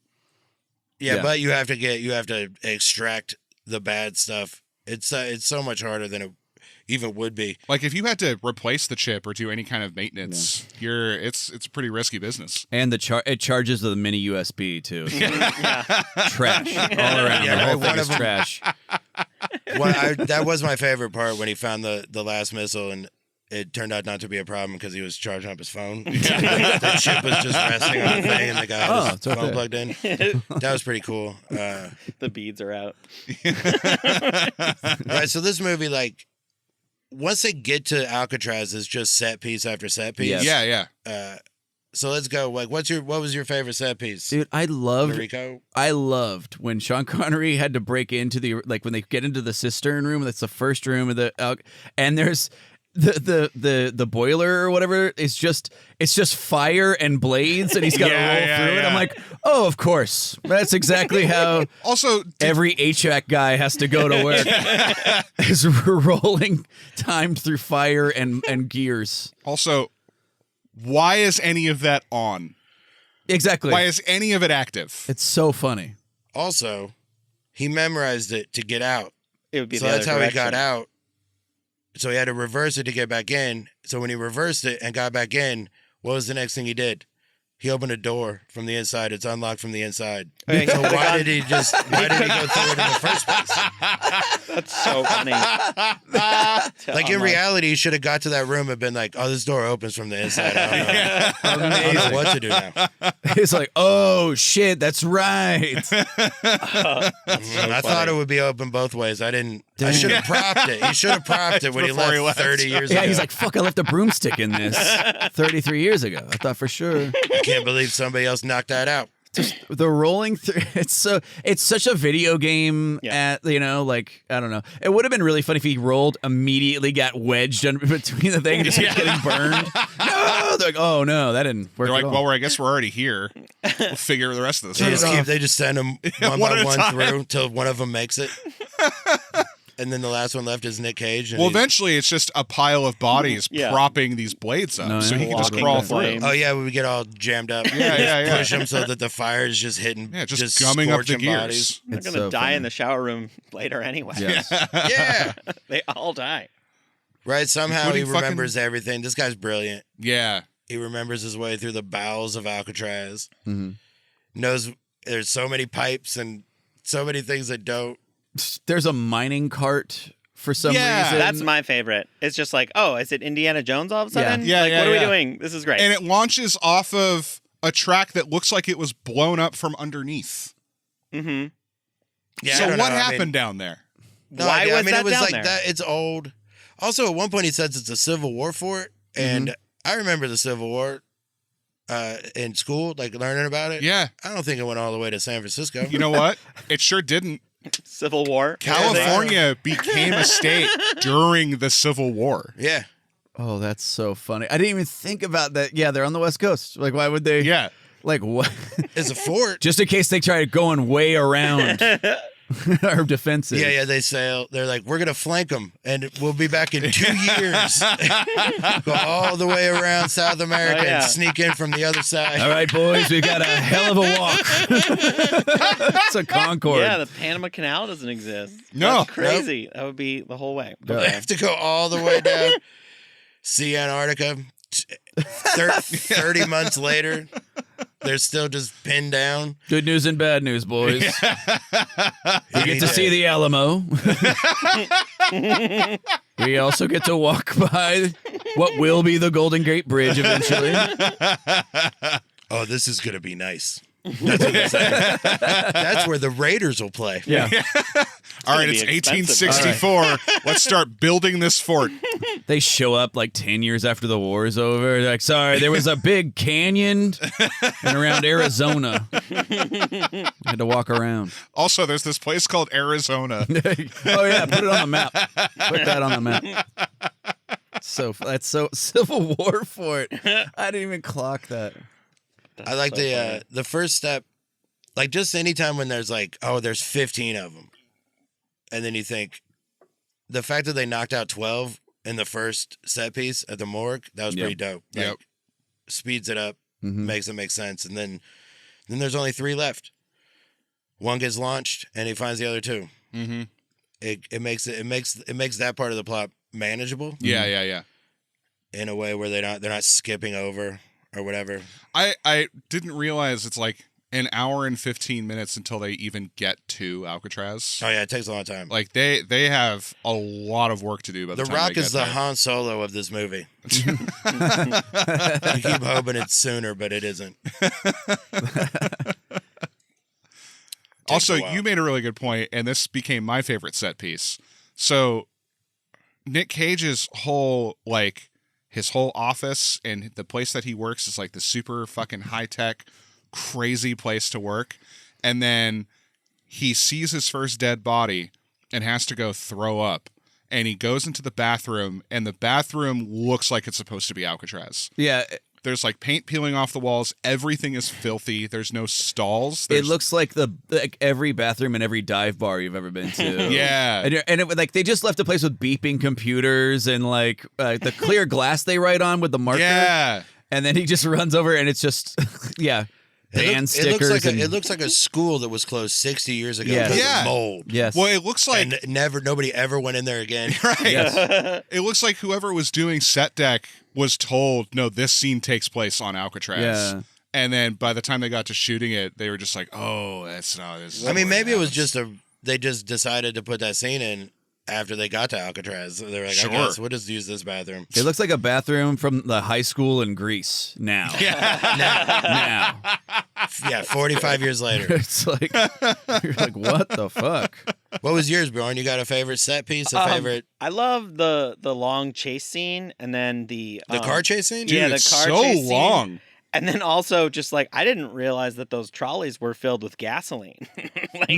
Yeah, but you have to extract the bad stuff. It's so much harder than it even would be. Like if you had to replace the chip or do any kind of maintenance, it's a pretty risky business. and it charges with a mini USB too. Trash all around. Yeah, the whole right, thing one is of 'em- trash. That was my favorite part when he found the last missile and it turned out not to be a problem because he was charging up his phone. The chip was just resting on the thing and the guy had his it's okay. phone plugged in. That was pretty cool. The beads are out. Right, so this movie, like, once they get to Alcatraz, it's just set piece after set piece. Yes. Yeah. So let's go. Like, what was your favorite set piece? Dude, I loved when Sean Connery had to break into when they get into the cistern room. That's the first room of and there's the boiler or whatever. It's just fire and blades, and he's got to roll through it. I'm like, oh, of course, that's exactly how. Also, every HVAC guy has to go to work. Is rolling timed through fire and gears. Also, why is any of that on? Exactly. Why is any of it active? It's so funny. Also, he memorized it to get out. It would be So the that's other how he direction. got out. So he had to reverse it to get back in. So when he reversed it and got back in, what was the next thing he did? He opened a door from the inside. It's unlocked from the inside. Okay, So why did he go through it in the first place? That's so funny. Like in reality, he should have got to that room and been like, "Oh, this door opens from the inside. I don't know what to do now." It's like, oh shit, that's right. I thought it would be open both ways. I didn't. I should have propped it. He should have propped it when he Before he left left. 30 years Yeah, ago. he's like, fuck, I left a broomstick in this 33 years ago. I thought for sure. I can't believe somebody else knocked that out. Just the rolling through, it's such a video game. Yeah. I don't know. It would have been really funny if he rolled, immediately got wedged under between the thing and just kept getting burned. No, they're like, oh no, that didn't work. They're like, at all. well, I guess we're already here. We'll figure the rest of this They out. just send them one one at by a one time. through until one of them makes it. And then the last one left is Nic Cage. And Well, he's- eventually it's just a pile of bodies Yeah. propping these blades up, No, so yeah. he can just Walking crawl the through. flame. Oh yeah, we get all jammed up. Yeah. Push them so that the fire is just hitting. Yeah, just gumming up the scorching gears. bodies. They're It's gonna so die funny. in the shower room later anyway. Yes. Yeah, They all die. right. Somehow he Including fucking- remembers everything. This guy's brilliant. Yeah. He remembers his way through the bowels of Alcatraz. Mhm. Knows there's so many pipes and so many things that don't. There's a mining cart for some Yeah. reason. That's my favorite. It's just like, oh, is it Indiana Jones all of a sudden? Yeah, Like, yeah, what are we yeah. doing? This is great. And it launches off of a track that looks like it was blown up from underneath. Mm-hmm. Yeah, I So don't what know. I happened mean, down there? no Why idea. was I mean, that it was down like there? that. It's old. Also, at one point he says it's a Civil War fort, and I remember the Civil War in school, like learning about it. Yeah. I don't think it went all the way to San Francisco. You know what? It sure didn't. Civil War. California became a state during the Civil War. Yeah. Oh, that's so funny. I didn't even think about that. Yeah, they're on the West Coast. Like, why would they? Yeah. Like, what? It's a fort. Just in case they try going way around. Our defenses. Yeah, they sail. They're like, we're gonna flank them, and we'll be back in 2 years. Go all the way around South America and sneak in from the other side. All right, boys, we got a hell of a walk. It's a Concorde. Yeah, the Panama Canal doesn't exist. No. That's crazy. Nope. That would be the whole way. They have to go all the way down, see Antarctica. 30 months later, they're still just pinned down. Good news and bad news, boys. We get to see the Alamo. We also get to walk by what will be the Golden Gate Bridge eventually. Oh, this is going to be nice. That's what they're saying. That's where the Raiders will play. Yeah. All right, it's 1864. Right. Let's start building this fort. They show up like 10 years after the war is over. They're like, sorry, there was a big canyon and around Arizona. I had to walk around. Also, there's this place called Arizona. Oh, yeah, put it on the map. Put that on the map. So that's so Civil War fort. I didn't even clock that. I like the first step, like just anytime when there's like, oh, there's 15 of them. And then you think the fact that they knocked out 12 in the first set piece at the morgue, that was pretty dope. Like, speeds it up, makes it make sense. And then there's only 3 left. One gets launched and he finds the other 2. Mm-hmm. It makes that part of the plot manageable. Yeah. In a way where they're not skipping over or whatever. I didn't realize it's like an hour and 15 minutes until they even get to Alcatraz. Oh yeah, it takes a long time. Like they have a lot of work to do by the time Rock they is get the there. Han Solo of this movie. You keep hoping it's sooner, but it isn't. Also, you made a really good point, and this became my favorite set piece. So Nic Cage's whole his whole office and the place that he works is like the super fucking high-tech, crazy place to work. And then he sees his first dead body and has to go throw up. And he goes into the bathroom, and the bathroom looks like it's supposed to be Alcatraz. Yeah. There's like paint peeling off the walls. Everything is filthy. There's no stalls. It looks like every bathroom and every dive bar you've ever been to. Yeah. And it, they just left a place with beeping computers and the clear glass they write on with the marker. Yeah. And then he just runs over and it's just, band stickers. It looks like a school that was closed 60 years ago. Yes. Because of mold. Yes. Well, it looks like and nobody ever went in there again. Right. Yes. It looks like whoever was doing set deck was told, no, this scene takes place on Alcatraz. Yeah. And then by the time they got to shooting it, they were just like, oh, that's not this. I mean, maybe it was just they just decided to put that scene in after they got to Alcatraz. They were like, Sure. I guess we'll just use this bathroom. It looks like a bathroom from the high school in Greece now. Yeah. Now. Yeah, 45 years later. It's like, you're like, what the fuck? What was yours, Bjorn? You got a favorite set piece? A favorite? I love the long chase scene and then the car chase scene? Dude, yeah, the it's car so chase long. Scene. And then also just I didn't realize that those trolleys were filled with gasoline.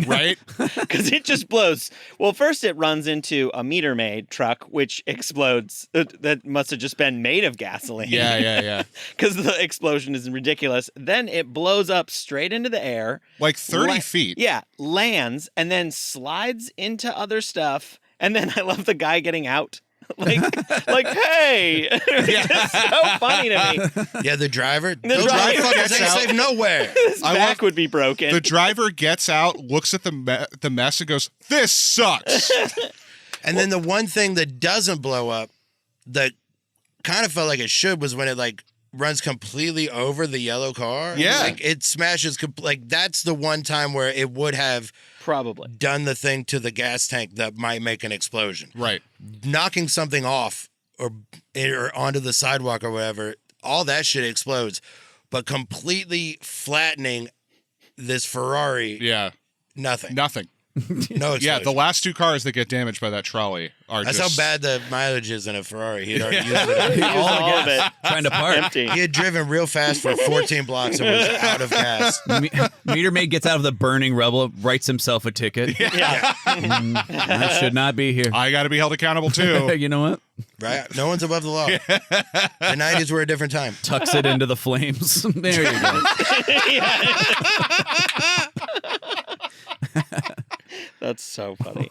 Right? Because it just blows. Well, first it runs into a meter maid truck, which explodes. That must have just been made of gasoline. Yeah. Because the explosion is ridiculous. Then it blows up straight into the air. Like 30 feet. Yeah, lands and then slides into other stuff. And then I love the guy getting out. Hey, it's so funny to me. Yeah, the driver. The Those driver motherfuckers gets ain't out. safe nowhere. His back would be broken. The driver gets out, looks at the mess, and goes, "This sucks." And then the one thing that doesn't blow up, that kind of felt like it should, was when it runs completely over the yellow car. Yeah, it smashes. That's the one time where it would have probably done the thing to the gas tank that might make an explosion. Right. Knocking something off or onto the sidewalk or whatever, all that shit explodes. But completely flattening this Ferrari, nothing. No explosion. Yeah, the last 2 cars that get damaged by that trolley are That's just... how bad the mileage is in a Ferrari. He'd already used it. all of it. Trying to park. Empty. He had driven real fast for 14 blocks and was out of gas. Meter maid gets out of the burning rubble, writes himself a ticket. Yeah. I should not be here. I got to be held accountable too. You know what? Right? No one's above the law. The 90s were a different time. Tucks it into the flames. There you go. That's so funny.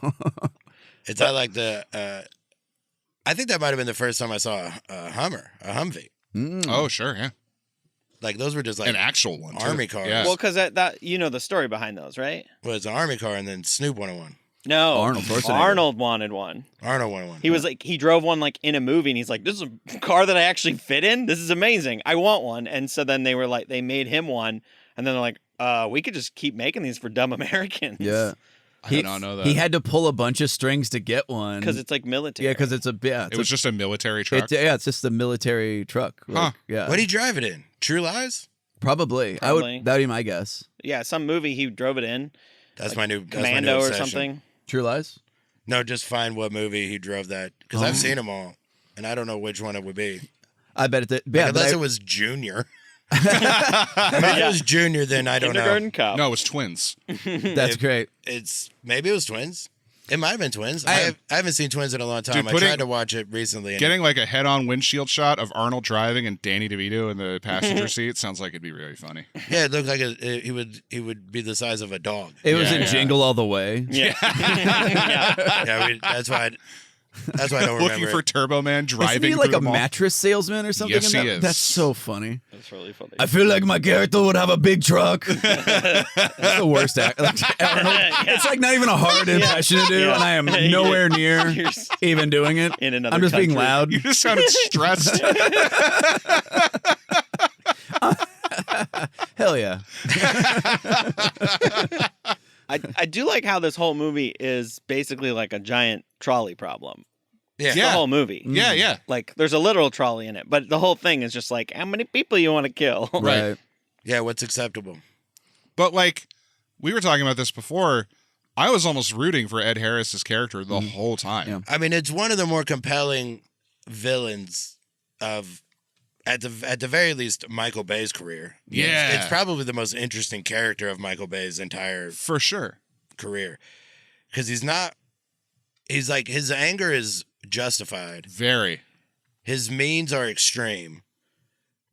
It's not like the. I think that might have been the first time I saw a Humvee. Oh, sure, yeah. Like those were just like an actual one, army too. cars. Yeah. Well, because that you know the story behind those, right? Well, it's an army car, and then Snoop wanted one. No, Arnold Schwarzenegger. Arnold wanted one. Arnold wanted one. He was like, he drove one like in a movie, and he's like, "This is a car that I actually fit in. This is amazing. I want one." And so then they were like, they made him one, and then they're like, "We could just keep making these for dumb Americans." Yeah. I did not know that. He had to pull a bunch of strings to get one. because it's like military. Yeah, because it's a bit. It was just a military truck. It's just a military truck. Like, yeah. What did he drive it in? True Lies? Probably. Probably. That would be my guess. Yeah, some movie he drove it in. That's Like my new Commando or obsession. something. True Lies? No, just find what movie he drove that because I've seen them all, and I don't know which one it would be. I bet it did. Yeah, Like, but unless it was Junior. If it was Junior, then I don't know. Kindergarten Cop. No, it was twins. that's great. It's maybe it was Twins. It might have been Twins. I haven't seen Twins in a long time. Dude, I tried to watch it recently. And Getting like a head-on windshield shot of Arnold driving and Danny DeVito in the passenger seat sounds like it'd be really funny. yeah, it looked like he would be the size of a dog. It was Yeah, in yeah. Jingle All the Way. Yeah. Yeah, that's why I don't remember. Looking for it. Turbo Man Isn't driving he like through a the mall. mattress salesman or something? Yes, in he that? is. That's so funny. That's really funny. I feel like my character would have a big truck. That's the worst act. Like, Arnold, it's like not even a hard impression to do, Yeah. and I am nowhere near You're even doing it. in another I'm just being country. loud. You just sounded stressed. Hell yeah. I do like how this whole movie is basically like a giant trolley problem. Yeah. The whole movie. Yeah, yeah. Like there's a literal trolley in it, but the whole thing is just like how many people you want to kill. Right. Yeah, what's acceptable? But like we were talking about this before, I was almost rooting for Ed Harris's character the whole time. Yeah. I mean, it's one of the more compelling villains of, at the very least, Michael Bay's career. Yeah. It's probably the most interesting character of Michael Bay's entire For sure. career. Because he's like, his anger is justified. Very. His means are extreme.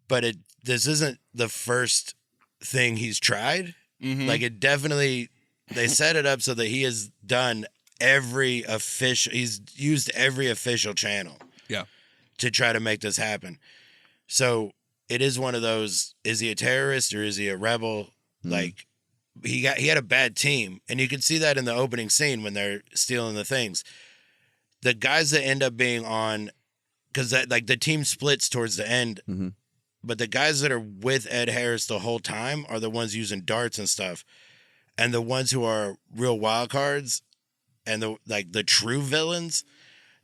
But this isn't the first thing he's tried. Mhm. Like, it definitely, they set it up so that he has done he's used every official channel. Yeah. To try to make this happen. So it is one of those, is he a terrorist or is he a rebel? Like he had a bad team, and you can see that in the opening scene when they're stealing the things. The guys that end up being on, because like the team splits towards the end, but the guys that are with Ed Harris the whole time are the ones using darts and stuff, and the ones who are real wild cards and the true villains,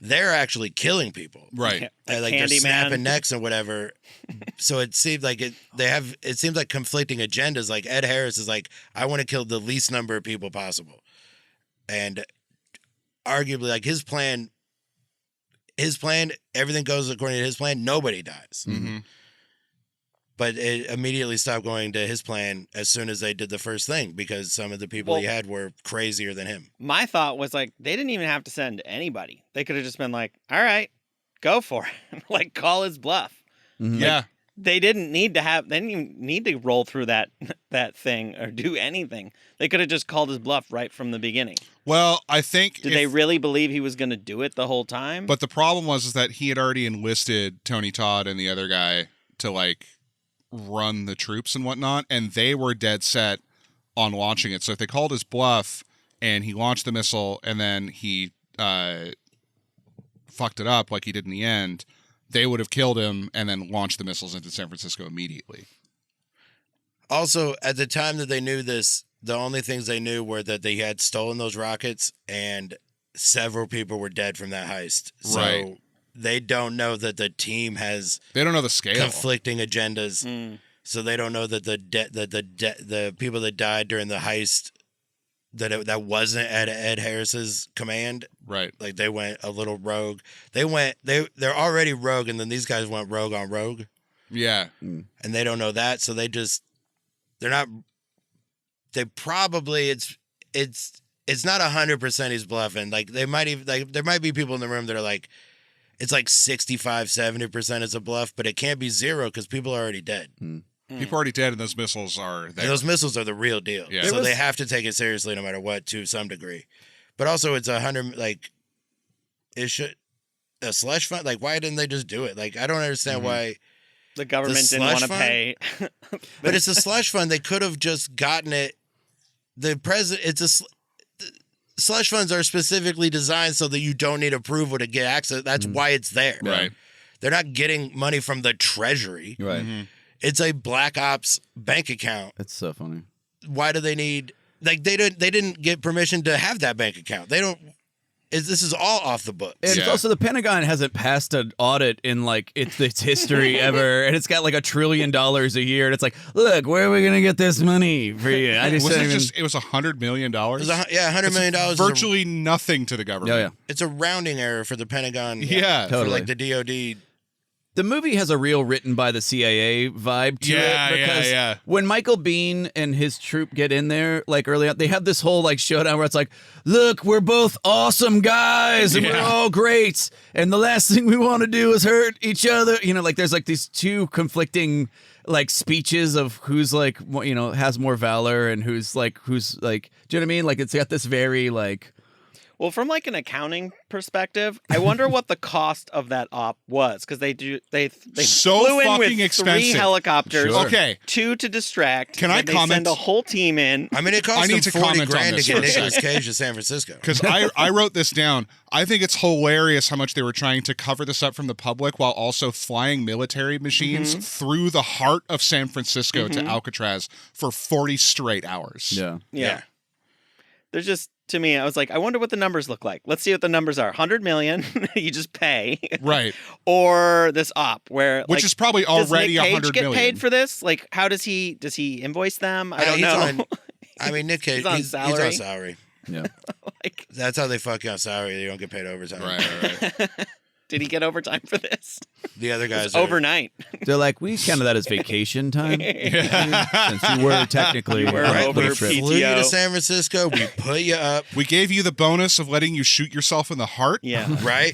they're actually killing people. Right. Like they're snapping necks and whatever. So it seems like it seems like conflicting agendas. Like Ed Harris is like, I want to kill the least number of people possible. And arguably like his plan, everything goes according to his plan. Nobody dies. Mm-hmm. But it immediately stopped going to his plan as soon as they did the first thing, because some of the people he had were crazier than him. My thought was like they didn't even have to send anybody. They could have just been like, "All right, go for it." Like call his bluff. Yeah. They didn't even need to roll through that thing or do anything. They could have just called his bluff right from the beginning. Well, I think Did they really believe he was going to do it the whole time? But the problem was that he had already enlisted Tony Todd and the other guy to like run the troops and whatnot, and they were dead set on launching it. So if they called his bluff and he launched the missile and then he fucked it up like he did in the end, they would have killed him and then launched the missiles into San Francisco immediately. Also, at the time that they knew this, the only things they knew were that they had stolen those rockets and several people were dead from that heist. So Right. they don't know that the team has They don't know the scale. conflicting agendas. So they don't know that the people that died during the heist, that wasn't at Ed Harris's command. Right. Like they went a little rogue. They're already rogue, and then these guys went rogue on rogue, Yeah. and they don't know that. So they probably it's not 100% he's bluffing. Like they might even, like there might be people in the room that are like, it's like 65-70% is a bluff, but it can't be zero because people are already dead. People are already dead and those missiles are there. And those missiles are the real deal. Yeah. So they have to take it seriously no matter what, to some degree. But also, it's 100. Like, it should a slush fund. Like, why didn't they just do it? Like, I don't understand why the government didn't want to pay. But it's a slush fund. They could have just gotten it. The president. Slush funds are specifically designed so that you don't need approval to get access. That's why it's there. Right. They're not getting money from the Treasury. Right. It's a Black Ops bank account. That's so funny. Why do they need? Like they didn't get permission to have that bank account. They don't. This is all off the books. And it's also the Pentagon hasn't passed an audit in like its history ever, and it's got like $1 trillion a year, and it's like, look, where are we gonna get this money for you? I just it was $100 million. $100 million. Virtually nothing to the government. Yeah. It's a rounding error for the Pentagon. Yeah, for totally. like the DoD. The movie has a real written by the CIA vibe to it because when Michael Biehn and his troop get in there, like early on, they have this whole like showdown where it's like, look, we're both awesome guys and we're all great. And the last thing we want to do is hurt each other. You know, like there's like these two conflicting like speeches of who's like, you know, has more valor and who's like, do you know what I mean? Like it's got this very like. Well, from like an accounting perspective, I wonder what the cost of that op was because they so flew in fucking with expensive. 3 helicopters, Sure. Okay, 2 to distract. Can I they comment? Send a whole team in. I mean, it cost them $40,000 to get Nicolas Cage to San Francisco. Because I wrote this down. I think it's hilarious how much they were trying to cover this up from the public while also flying military machines through the heart of San Francisco to Alcatraz for 40 straight hours. Yeah. There's just, to me, I was like, I wonder what the numbers look like. Let's see what the numbers are. 100 million, you just pay. Right. Or this op where which is probably already does Nick Cage 100 get million. paid for this? Like, how does he invoice them? I don't know. I mean, Nic Cage, he's on salary. Yeah. Like, that's how they fuck you on salary. You don't get paid overtime. Right. Did he get overtime for this? The other guys overnight. They're like, we counted that as vacation time. Since you were technically over we PTO. flew you to San Francisco. We put you up. We gave you the bonus of letting you shoot yourself in the heart. Yeah. Right?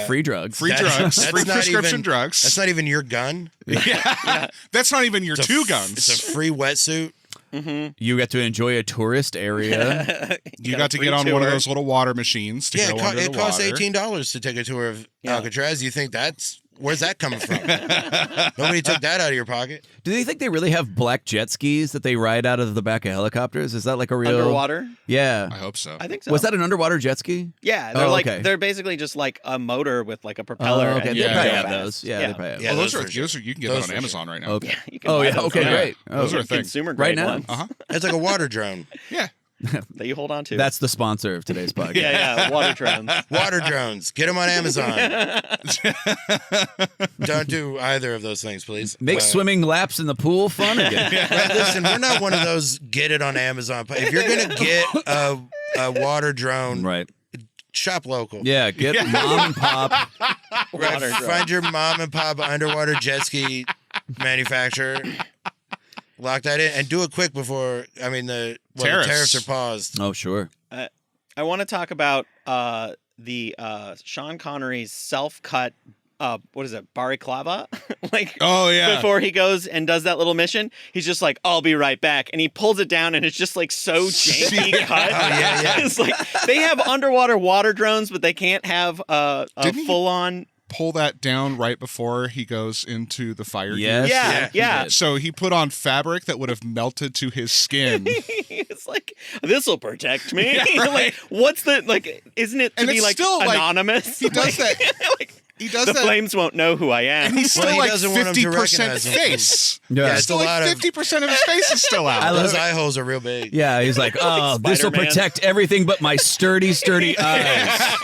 Free drugs. Free drugs. Free prescription drugs. That's not even your gun. Yeah. That's not even your two guns. It's a free wetsuit. You get to enjoy a tourist area. You got to get on one of those little water machines to go under the water. It costs $18 to take a tour of Alcatraz. You think where's that coming from? Nobody took that out of your pocket. Do they think they really have black jet skis that they ride out of the back of helicopters? Is that like a real underwater? Yeah, I hope so. I think so. Was that an underwater jet ski? Yeah, they're they're basically just like a motor with like a propeller. Okay, and they probably go have fast. those. Yeah, they probably have. Yeah, those are you can get that on Amazon right now. Okay. Yeah, you can buy those okay, now. great. Those are a thing. Consumer Right grade now. ones It's like a water drone. Yeah. that you hold on to. That's the sponsor of today's podcast. yeah, water drones. Water drones. Get them on Amazon. Don't do either of those things, please. Make swimming laps in the pool fun again. Right, listen, we're not one of those get it on Amazon. If you're going to get a water drone, Right. shop local. Yeah, get mom and pop. Right, find your mom and pop underwater jet ski manufacturer. Lock that in and do it quick before, the tariffs are paused. Oh, sure. I want to talk about the Sean Connery's self-cut, what is it, balaclava? Oh, yeah. Before he goes and does that little mission, he's just like, I'll be right back. And he pulls it down and it's just like so janky cut. Oh, yeah. It's like they have underwater water drones, but they can't have a full-on... Pull that down right before he goes into the fire. Yes. Yeah. So he put on fabric that would have melted to his skin. It's like, this will protect me. Yeah, right. Like, what's the, like, isn't it to And be it's like still, like, anonymous? he does that. He does the flames won't know who I am. And he's still he like doesn't want 'em to 50% recognize him. face. Yeah, it's Still a lot like of 50% of his face is still out. those eye holes are real big. Yeah, he's like, oh, this will Spider-Man. protect everything but my sturdy eyes.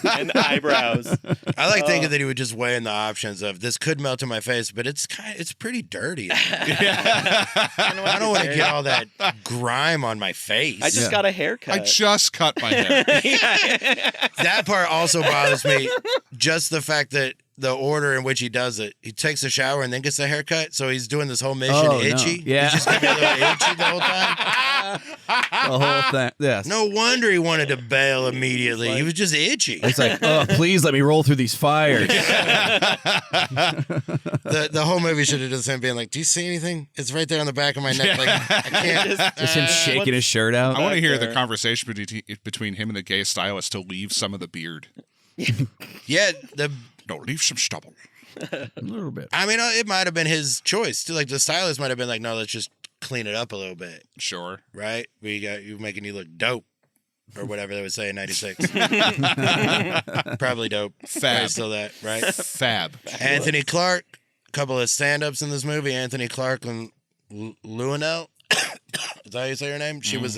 And eyebrows. I like thinking that he would just weigh in the options of this could melt in my face, but it's pretty dirty. I don't want to get all that grime on my face. I just got a haircut. I just cut my hair. That part also bothers me. Just the fact that the order in which he does it, he takes a shower and then gets a haircut, so he's doing this whole mission Oh, no. itchy. Yeah. He's just gonna be a little itchy the whole time. whole thing. Yes. No wonder he wanted to bail immediately. He was just itchy. It's like, oh, please let me roll through these fires. The whole movie should have just him being like, "Do you see anything? It's right there on the back of my neck. Like I can't." Just him shaking his shirt out. I want to hear the conversation between him and the gay stylist to leave some of the beard. Yeah, No, leave some stubble. A little bit. I mean, it might have been his choice. Like the stylist might have been like, "No, let's just clean it up a little bit." Sure. Right? We got you making you look dope. Or whatever they would say in 96. Probably dope. Fab. Probably still that, right? Fab. Anthony Clark, a couple of stand-ups in this movie. Anthony Clark and Luenell. Is that how you say her name? She was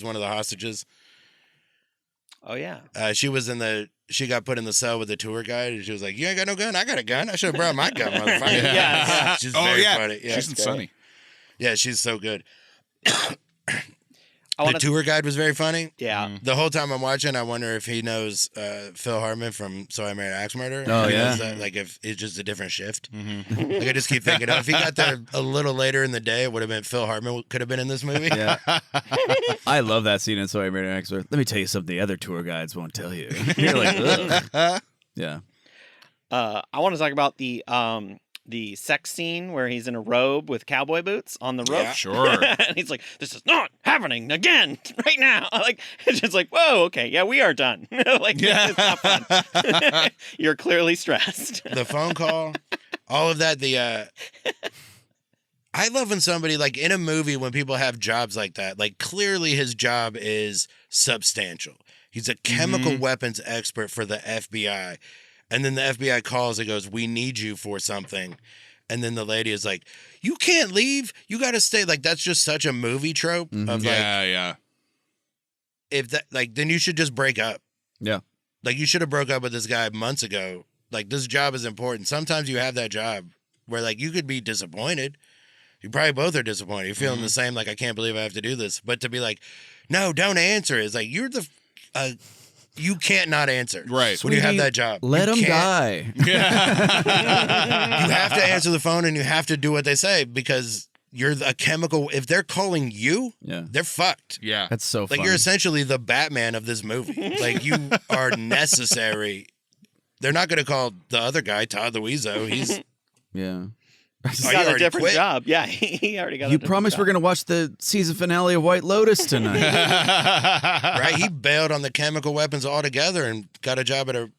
one of the hostages. Oh yeah. She got put in the cell with the tour guide, and she was like, "You ain't got no gun? I got a gun. I should have brought my gun, motherfucker." Yeah. She's very funny. Yeah, She's in Sunny. Yeah, she's so good. I The tour guide was very funny. Yeah. The whole time I'm watching, I wonder if he knows Phil Hartman from So I Married an Axe Murderer. Oh, If he yeah. knows that, like if it's just a different shift. Like I just keep thinking, if he got there a little later in the day, it would have been Phil Hartman could have been in this movie. Yeah. I love that scene in So I Married an Axe Murderer. Let me tell you something the other tour guides won't tell you. You're like, ugh. Yeah. I want to talk about the sex scene where he's in a robe with cowboy boots on the rope. Yeah. Sure. And he's like, "This is not happening again right now." Like it's just like, whoa, okay, yeah, we are done. Like it's not fun. You're clearly stressed. The phone call, all of that. I love when somebody like in a movie when people have jobs like that. Like clearly his job is substantial. He's a chemical weapons expert for the FBI. And then the FBI calls and goes, "We need you for something." And then the lady is like, "You can't leave. You got to stay." Like, that's just such a movie trope of Yeah. if that, like, then you should just break up. Yeah. Like, you should have broke up with this guy months ago. Like, this job is important. Sometimes you have that job where, like, you could be disappointed. You probably both are disappointed. You're feeling the same, like, I can't believe I have to do this. But to be like, "No, don't answer," is like, you're the, you can't not answer. Right. When you have that job. Let You him can't- die. You have to answer the phone and you have to do what they say because you're a chemical. If they're calling you, Yeah. they're fucked. Yeah. That's so Like funny. you're essentially the Batman of this movie. Like you are necessary. They're not going to call the other guy Todd Luizzo. He's Yeah. He's Oh, you got a already different quit? job. Yeah, he already got. You promised we're going to watch the season finale of White Lotus tonight. right. He bailed on the chemical weapons altogether and got a job at a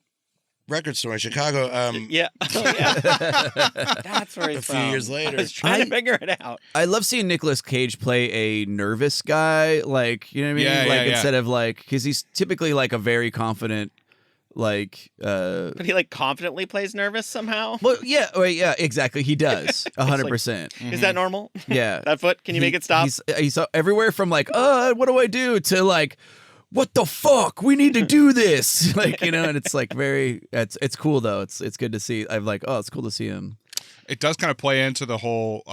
record store in Chicago. Yeah. Oh, yeah. That's where he's A few from. years later. I was trying to figure it out. I love seeing Nicolas Cage play a nervous guy, like, you know what I mean? Yeah, like yeah. instead of like, because he's typically like a very confident, like, But he like confidently plays nervous somehow. well, yeah, yeah, exactly. He does 100%. Is that normal? Yeah. That foot? Can you make it stop? He's everywhere from like, what do I do to like, what the fuck? We need to do this. Like, you know, and it's like it's cool though. It's good to see. I'm like, oh, it's cool to see him. It does kind of play into the whole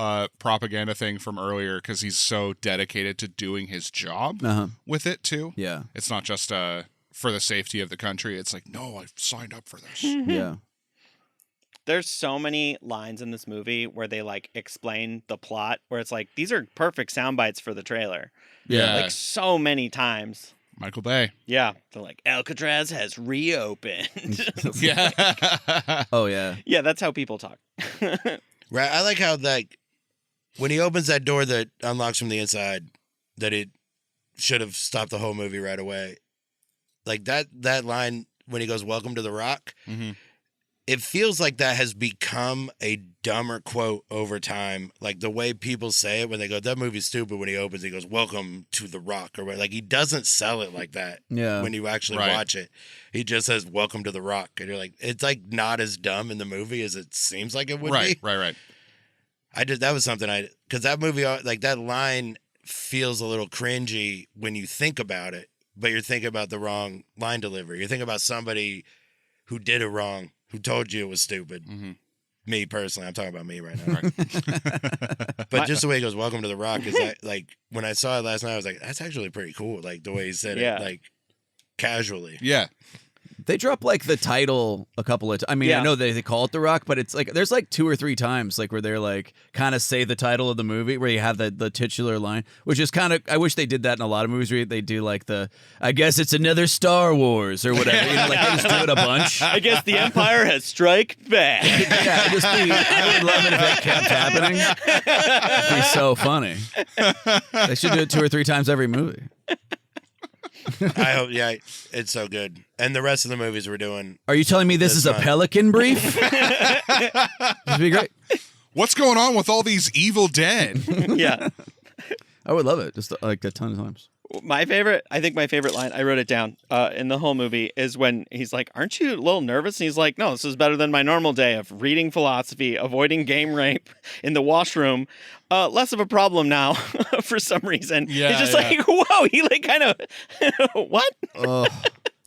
propaganda thing from earlier because he's so dedicated to doing his job with it too. Yeah. It's not just for the safety of the country. It's like, no, I've signed up for this. Yeah. There's so many lines in this movie where they like explain the plot where it's like these are perfect sound bites for the trailer. Yeah. Like so many times. Michael Bay. Yeah. They're like, Alcatraz has reopened. Yeah. Oh yeah. Yeah, that's how people talk. Right. I like how like when he opens that door that unlocks from the inside, that it should have stopped the whole movie right away. Like that line when he goes, "Welcome to the Rock," it feels like that has become a dumber quote over time. Like the way people say it when they go, "That movie's stupid." When he opens, he goes, "Welcome to the Rock," or like he doesn't sell it like that. Yeah. When you actually Right. watch it, he just says, "Welcome to the Rock," and you're like, it's like not as dumb in the movie as it seems like it would be. Right. That was something because that movie, like that line feels a little cringy when you think about it, but you're thinking about the wrong line delivery. You're thinking about somebody who did it wrong, who told you it was stupid. Me personally, I'm talking about me right now. But just the way he goes, "Welcome to the Rock," is that, like when I saw it last night, I was like, that's actually pretty cool. Like the way he said Yeah. it, like casually. Yeah. They drop like the title a couple of times. I mean, I know they call it The Rock, but it's like there's like 2 or 3 times like where they're like kind of say the title of the movie where you have the titular line, which is kind of, I wish they did that in a lot of movies where they do like I guess it's another Star Wars or whatever. You know, like they just do it a bunch. I guess the Empire has strike back. Yeah, I would love it if that kept happening. It'd be so funny. They should do it 2 or 3 times every movie. I hope, it's so good. And the rest of the movies we're doing. Are you telling me this is a Pelican brief? This would be great. What's going on with all these Evil Dead? Yeah. I would love it, just like a ton of times. I think my favorite line, I wrote it down in the whole movie, is when he's like, aren't you a little nervous? And he's like, no, this is better than my normal day of reading philosophy, avoiding game rape in the washroom. Less of a problem now for some reason. Yeah, he's just like, whoa, he like kind of, what?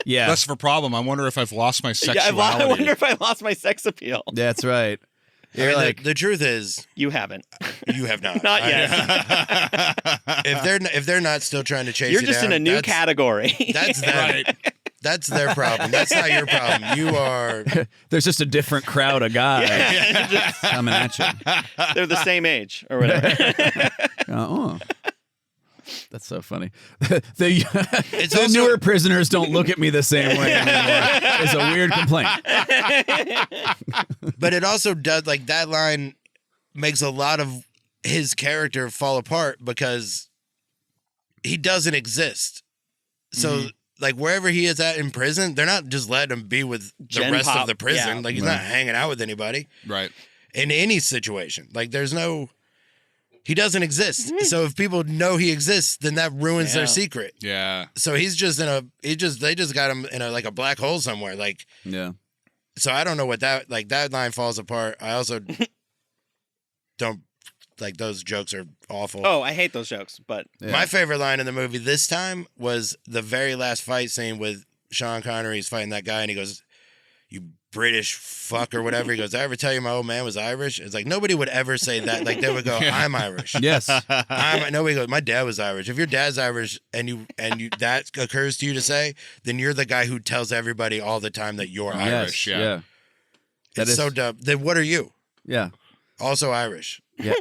Yeah. Less of a problem. I wonder if I've lost my sexuality. I wonder if I lost my sex appeal. That's right. You're like, the truth is, you haven't. You have not. Not yet. If they're not still trying to chase you're you just down, in a new category. That's them. Right. That's their problem. That's not your problem. You are. There's just a different crowd of guys coming at you. They're the same age or whatever. Oh. That's so funny. The newer prisoners don't look at me the same way anymore. It's a weird complaint. But it also does, like, that line makes a lot of his character fall apart because he doesn't exist. So, like, wherever he is at in prison, they're not just letting him be with the rest of the prison. Yeah. Like, he's not hanging out with anybody. Right. In any situation. Like, there's no... He doesn't exist. So if people know he exists, then that ruins their secret. Yeah. So he's just they just got him in a black hole somewhere. Like, yeah. So I don't know what that line falls apart. I also don't like those jokes are awful. Oh, I hate those jokes, but my favorite line in the movie this time was the very last fight scene with Sean Connery. He's fighting that guy and he goes, "You British fuck," or whatever. He goes, "Did I ever tell you my old man was Irish?" It's like nobody would ever say that. Like they would go, "I'm Irish." Yes. Nobody goes, "My dad was Irish." If your dad's Irish and you that occurs to you to say, then you're the guy who tells everybody all the time that you're Irish. Yeah. It's so dumb. Then what are you? Yeah. Also Irish. Yeah.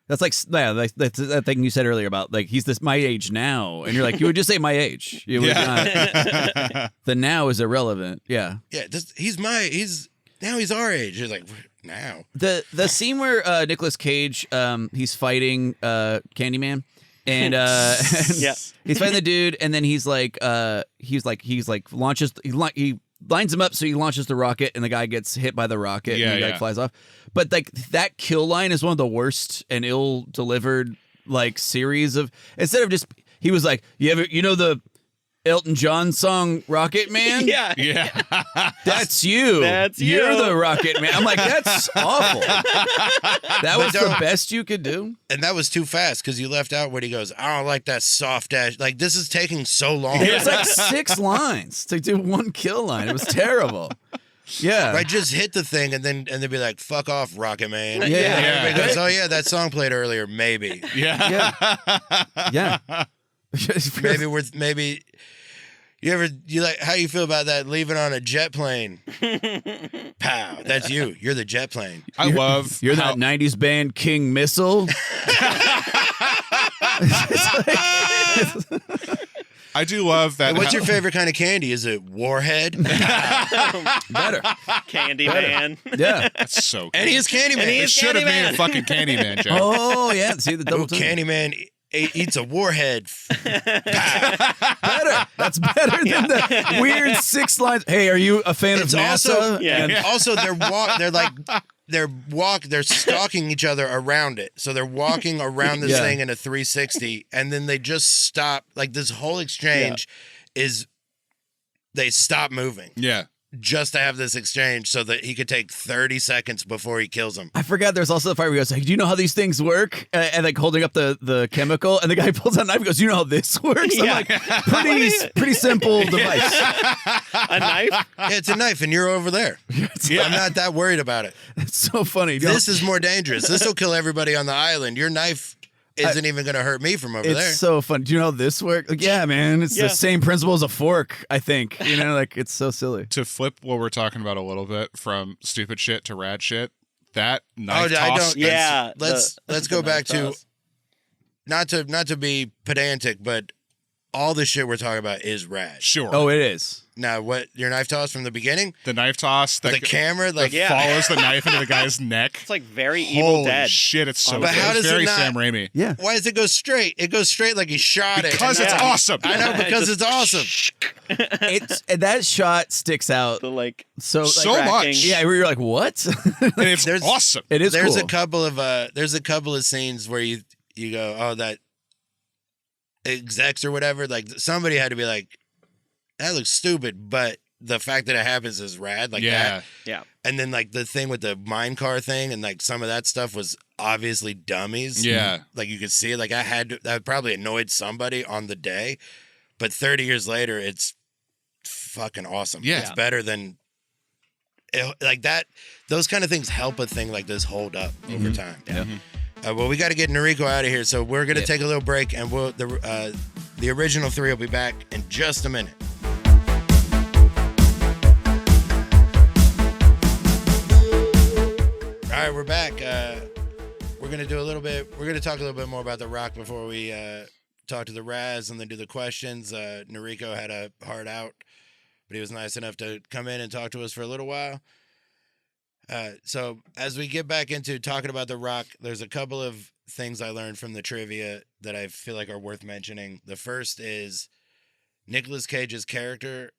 That's like that thing you said earlier about like he's my age now, and you're like you would just say my age. You would not. The now is irrelevant. Yeah. Yeah. He's our age. He's like now. The scene where Nicolas Cage he's fighting Candyman. And he's fighting the dude, and then he lines him up so he launches the rocket, and the guy gets hit by the rocket, and he flies off. But like that kill line is one of the worst and ill delivered like series of. Instead of just he was like, you know the Elton John song Rocket Man? Yeah. That's you. That's you. You're the Rocket Man. I'm like, that's awful. That was the best you could do. And that was too fast because you left out when he goes, "I don't like that soft ass." Like, this is taking so long. It was like 6 lines to do one kill line. It was terrible. Yeah. Right, just hit the thing and then be like, "Fuck off, Rocket Man." Yeah. Everybody goes, "Oh yeah, that song played earlier, maybe." Yeah. maybe you like how you feel about that leaving on a jet plane? Pow, that's you. You're the jet plane. You're that 90s band King Missile. I do love that. And what's your favorite kind of candy? Is it Warhead? Better. Candyman. Yeah. That's so cool. And he is Candyman. It should have made a fucking Candyman joke. Oh yeah. See the double Candyman eats a warhead. Better. That's better than the weird 6 lines. Hey, are you a fan of NASA? Also, they're stalking each other around it. So they're walking around this thing in a 360, and then they just stop. Like this whole exchange is they stop moving. Yeah. Just to have this exchange so that he could take 30 seconds before he kills him. I forgot there's also the part where he goes, like, "Do you know how these things work?" And like holding up the chemical, and the guy pulls out a knife and goes, "Do you know how this works?" I'm like, pretty simple device. A knife? Yeah, it's a knife, and you're over there. I'm not that worried about it. It's so funny. This is more dangerous. This will kill everybody on the island. Your knife... isn't even going to hurt me from over it's there. so fun. Do you know how this works? Like, yeah, man, it's the same principle as a fork, I think. You know, like, it's so silly. To flip what we're talking about a little bit from stupid shit to rad shit, that knife toss. I don't. Yeah. Let's go back to not to be pedantic, but all the shit we're talking about is rad. Sure. Oh, it is. Now, what your knife toss from the beginning? The knife toss. The camera, like follows the knife into the guy's neck. It's like very Evil Holy Dead. shit! It's so. But how does very it not? Sam Raimi. Yeah. Why does it go straight? It goes straight like he shot it. Because it's awesome. I know, because it's awesome. That shot sticks out The like so cracking. much. Yeah, where you're like, what? And it's awesome. It is. There's cool. a couple of scenes where you go, oh, that execs or whatever. Like somebody had to be like, that looks stupid, but the fact that it happens is rad. Like that. Yeah. And then like the thing with the mine car thing and like some of that stuff was obviously dummies. Yeah. Like you could see it. Like that probably annoyed somebody on the day, but 30 years later, it's fucking awesome. Yeah. It's better than like that. Those kind of things help a thing like this hold up over time. Yeah. Well, we got to get Nariko out of here, so we're gonna take a little break, and the original three will be back in just a minute. All right, we're back. We're gonna do a little bit. We're gonna talk a little bit more about The Rock before we talk to the Raz and then do the questions. Nariko had a hard out, but he was nice enough to come in and talk to us for a little while. So as we get back into talking about The Rock, there's a couple of things I learned from the trivia that I feel like are worth mentioning. The first is Nicolas Cage's character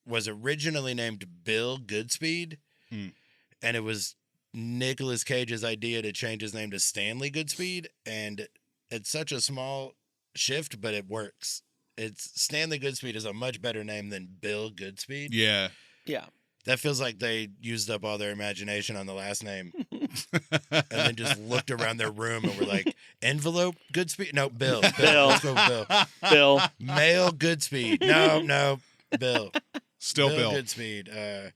was originally named Bill Goodspeed, and it was Nicolas Cage's idea to change his name to Stanley Goodspeed, and it's such a small shift, but it works. It's Stanley Goodspeed is a much better name than Bill Goodspeed. Yeah. Yeah. That feels like they used up all their imagination on the last name and then just looked around their room and were like, envelope Goodspeed? No, Bill. Bill. Let's go Bill. Bill. Mail Goodspeed. No, Bill. Still Bill. Goodspeed.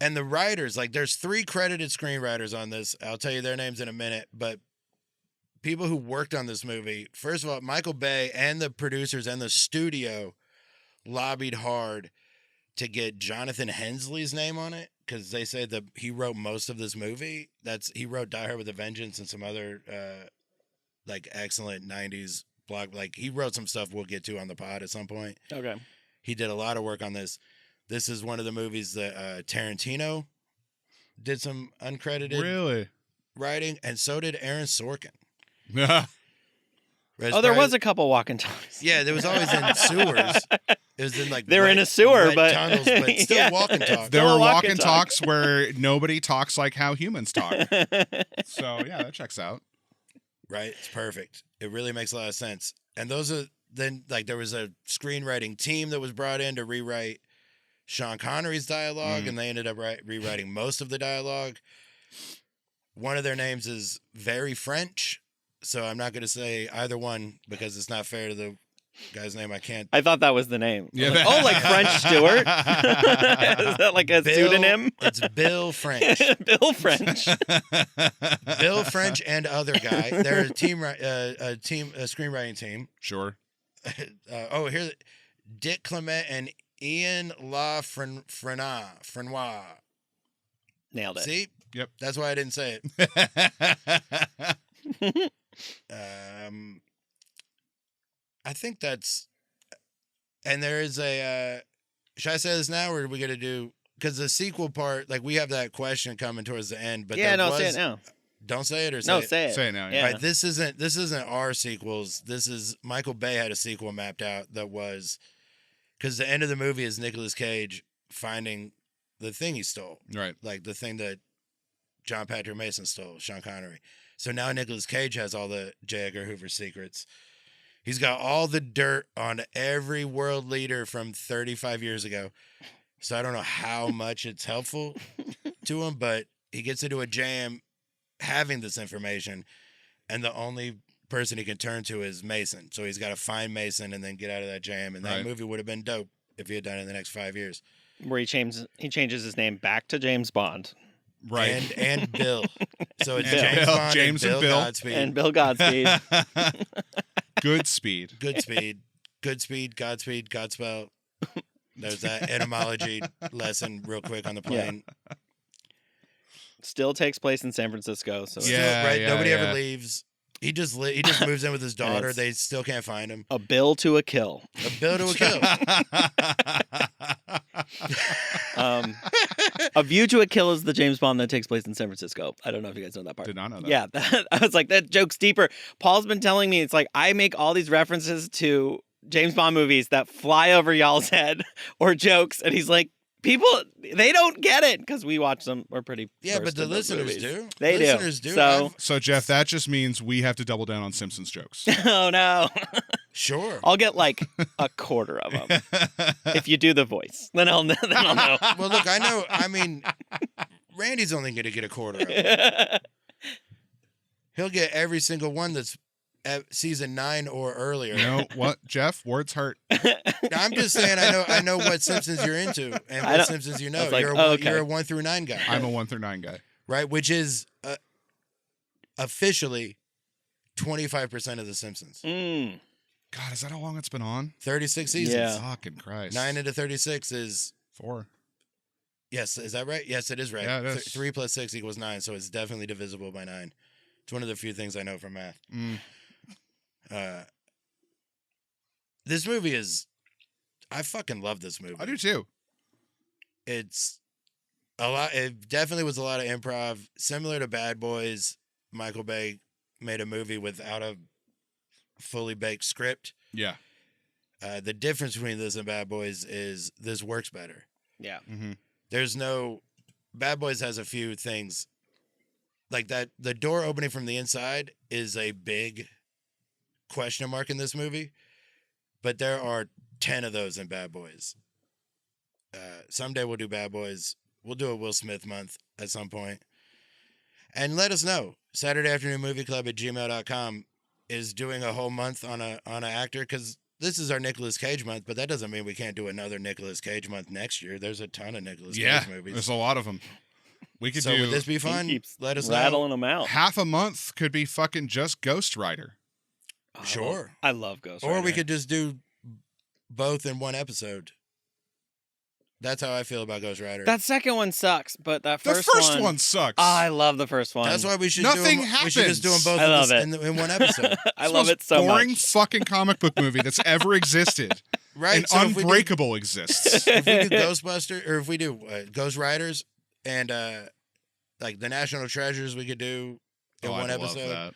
And the writers, like there's 3 credited screenwriters on this. I'll tell you their names in a minute, but people who worked on this movie, first of all, Michael Bay and the producers and the studio lobbied hard to get Jonathan Hensley's name on it because they say that he wrote most of this movie. He wrote Die Hard with a Vengeance and some other like excellent 90s blog. Like he wrote some stuff we'll get to on the pod at some point. Okay. He did a lot of work on this. This is one of the movies that Tarantino did some uncredited writing, and so did Aaron Sorkin. There was a couple walking talks. Yeah, there was always in sewers. It was in like they're in a sewer, wet but tunnels, but still walking talk. There were walking talks where nobody talks like how humans talk. So yeah, that checks out. Right, it's perfect. It really makes a lot of sense. And those are then like there was a screenwriting team that was brought in to rewrite Sean Connery's dialogue, and they ended up rewriting most of the dialogue. One of their names is very French, so I'm not going to say either one because it's not fair to the guy's name. I can't. I thought that was the name. Yeah. Like French Stewart? Is that like a pseudonym? It's Bill French. Bill French. Bill French and other guy. They're a screenwriting team. Sure. Here's Dick Clement and Ian Frenois. Nailed it. See? Yep. That's why I didn't say it. I think that's, and there is a, should I say this now or are we going to do, because the sequel part, like we have that question coming towards the end, but say it now. Don't say it or say it? No, say it. Say it now. Yeah. Right, this isn't our sequels. This is, Michael Bay had a sequel mapped out that was, because the end of the movie is Nicolas Cage finding the thing he stole. Right. Like the thing that John Patrick Mason stole, Sean Connery. So now Nicolas Cage has all the J. Edgar Hoover secrets. He's got all the dirt on every world leader from 35 years ago. So I don't know how much it's helpful to him, but he gets into a jam having this information, and the only person he can turn to is Mason. So he's got to find Mason and then get out of that jam. And that movie would have been dope if he had done it in the next 5 years. Where he changes his name back to James Bond. Right. And Bill. So it's And James Bill, Bond James and and Bill Bill. Godspeed. And Bill Godspeed. Good speed. Good speed. Good speed, Godspeed, Godspell. There's that etymology lesson real quick on the plane. Still takes place in San Francisco. So Still, Yeah, right? yeah, Nobody yeah. ever leaves. He just moves in with his daughter. it's- They still can't find him. a bill to a kill. A bill to a kill. A View to a Kill is the James Bond that takes place in San Francisco. I don't know if you guys know that part. Did not know that. Yeah, I was like, that joke's deeper. Paul's been telling me, it's like, I make all these references to James Bond movies that fly over y'all's head or jokes. And he's like, people, they don't get it because we watch them. We're pretty. Yeah, but versed the in those listeners movies. do. They do. Listeners do. So, So, Jeff, that just means we have to double down on Simpsons jokes. oh no. Sure. I'll get like a quarter of them if you do the voice. Then I'll know. Well, look, I know. I mean, Randy's only going to get a quarter of it. He'll get every single one that's at season 9 or earlier. You know what, Jeff? Words hurt. I'm just saying, I know what Simpsons you're into and what Simpsons you know. was like, You're okay. a 1 through 9 guy, I'm a 1 through 9 guy. right? Which is officially 25% of the Simpsons. Mm. God, is that how long it's been on? 36 seasons. Yeah. Fucking Christ. 9 into 36 is 4. yes. Is that right? Yes, it is right. Yeah, it is. 3 plus 6 equals 9, so it's definitely divisible by 9. It's one of the few things I know from math. Mm. This movie is. I fucking love this movie. I do too. It's a lot. It definitely was a lot of improv, similar to Bad Boys. Michael Bay made a movie without a fully baked script. Yeah. The difference between this and Bad Boys is this works better. Yeah. Mm-hmm. There's no. Bad Boys has a few things like that. The door opening from the inside is a big question mark in this movie, but there are 10 of those in Bad Boys. Someday we'll do Bad Boys. We'll do a Will Smith month at some point. And let us know. saturdayafternoonmovieclub@gmail.com is doing a whole month on an actor, because this is our Nicolas Cage month, but that doesn't mean we can't do another Nicolas Cage month next year. There's a ton of Nicolas Cage movies. There's a lot of them. We could So do would this be He fun? keeps Let us rattling know. them out. half a month could be fucking just Ghost Rider. Sure. I love Ghost Or we Rider. could just do both in one episode. That's how I feel about Ghost Rider. That second one sucks, but that The first, first one sucks. Oh, I love the first one. That's why we should Nothing do them. We should just do them happens. both I love it. in one episode. I It's the love most it so boring much. fucking comic book movie that's ever existed. Right? And So if we do- Unbreakable exists. if we do Ghostbuster, or if we do Ghost Riders and like the National Treasures, we could do in one I episode. love that.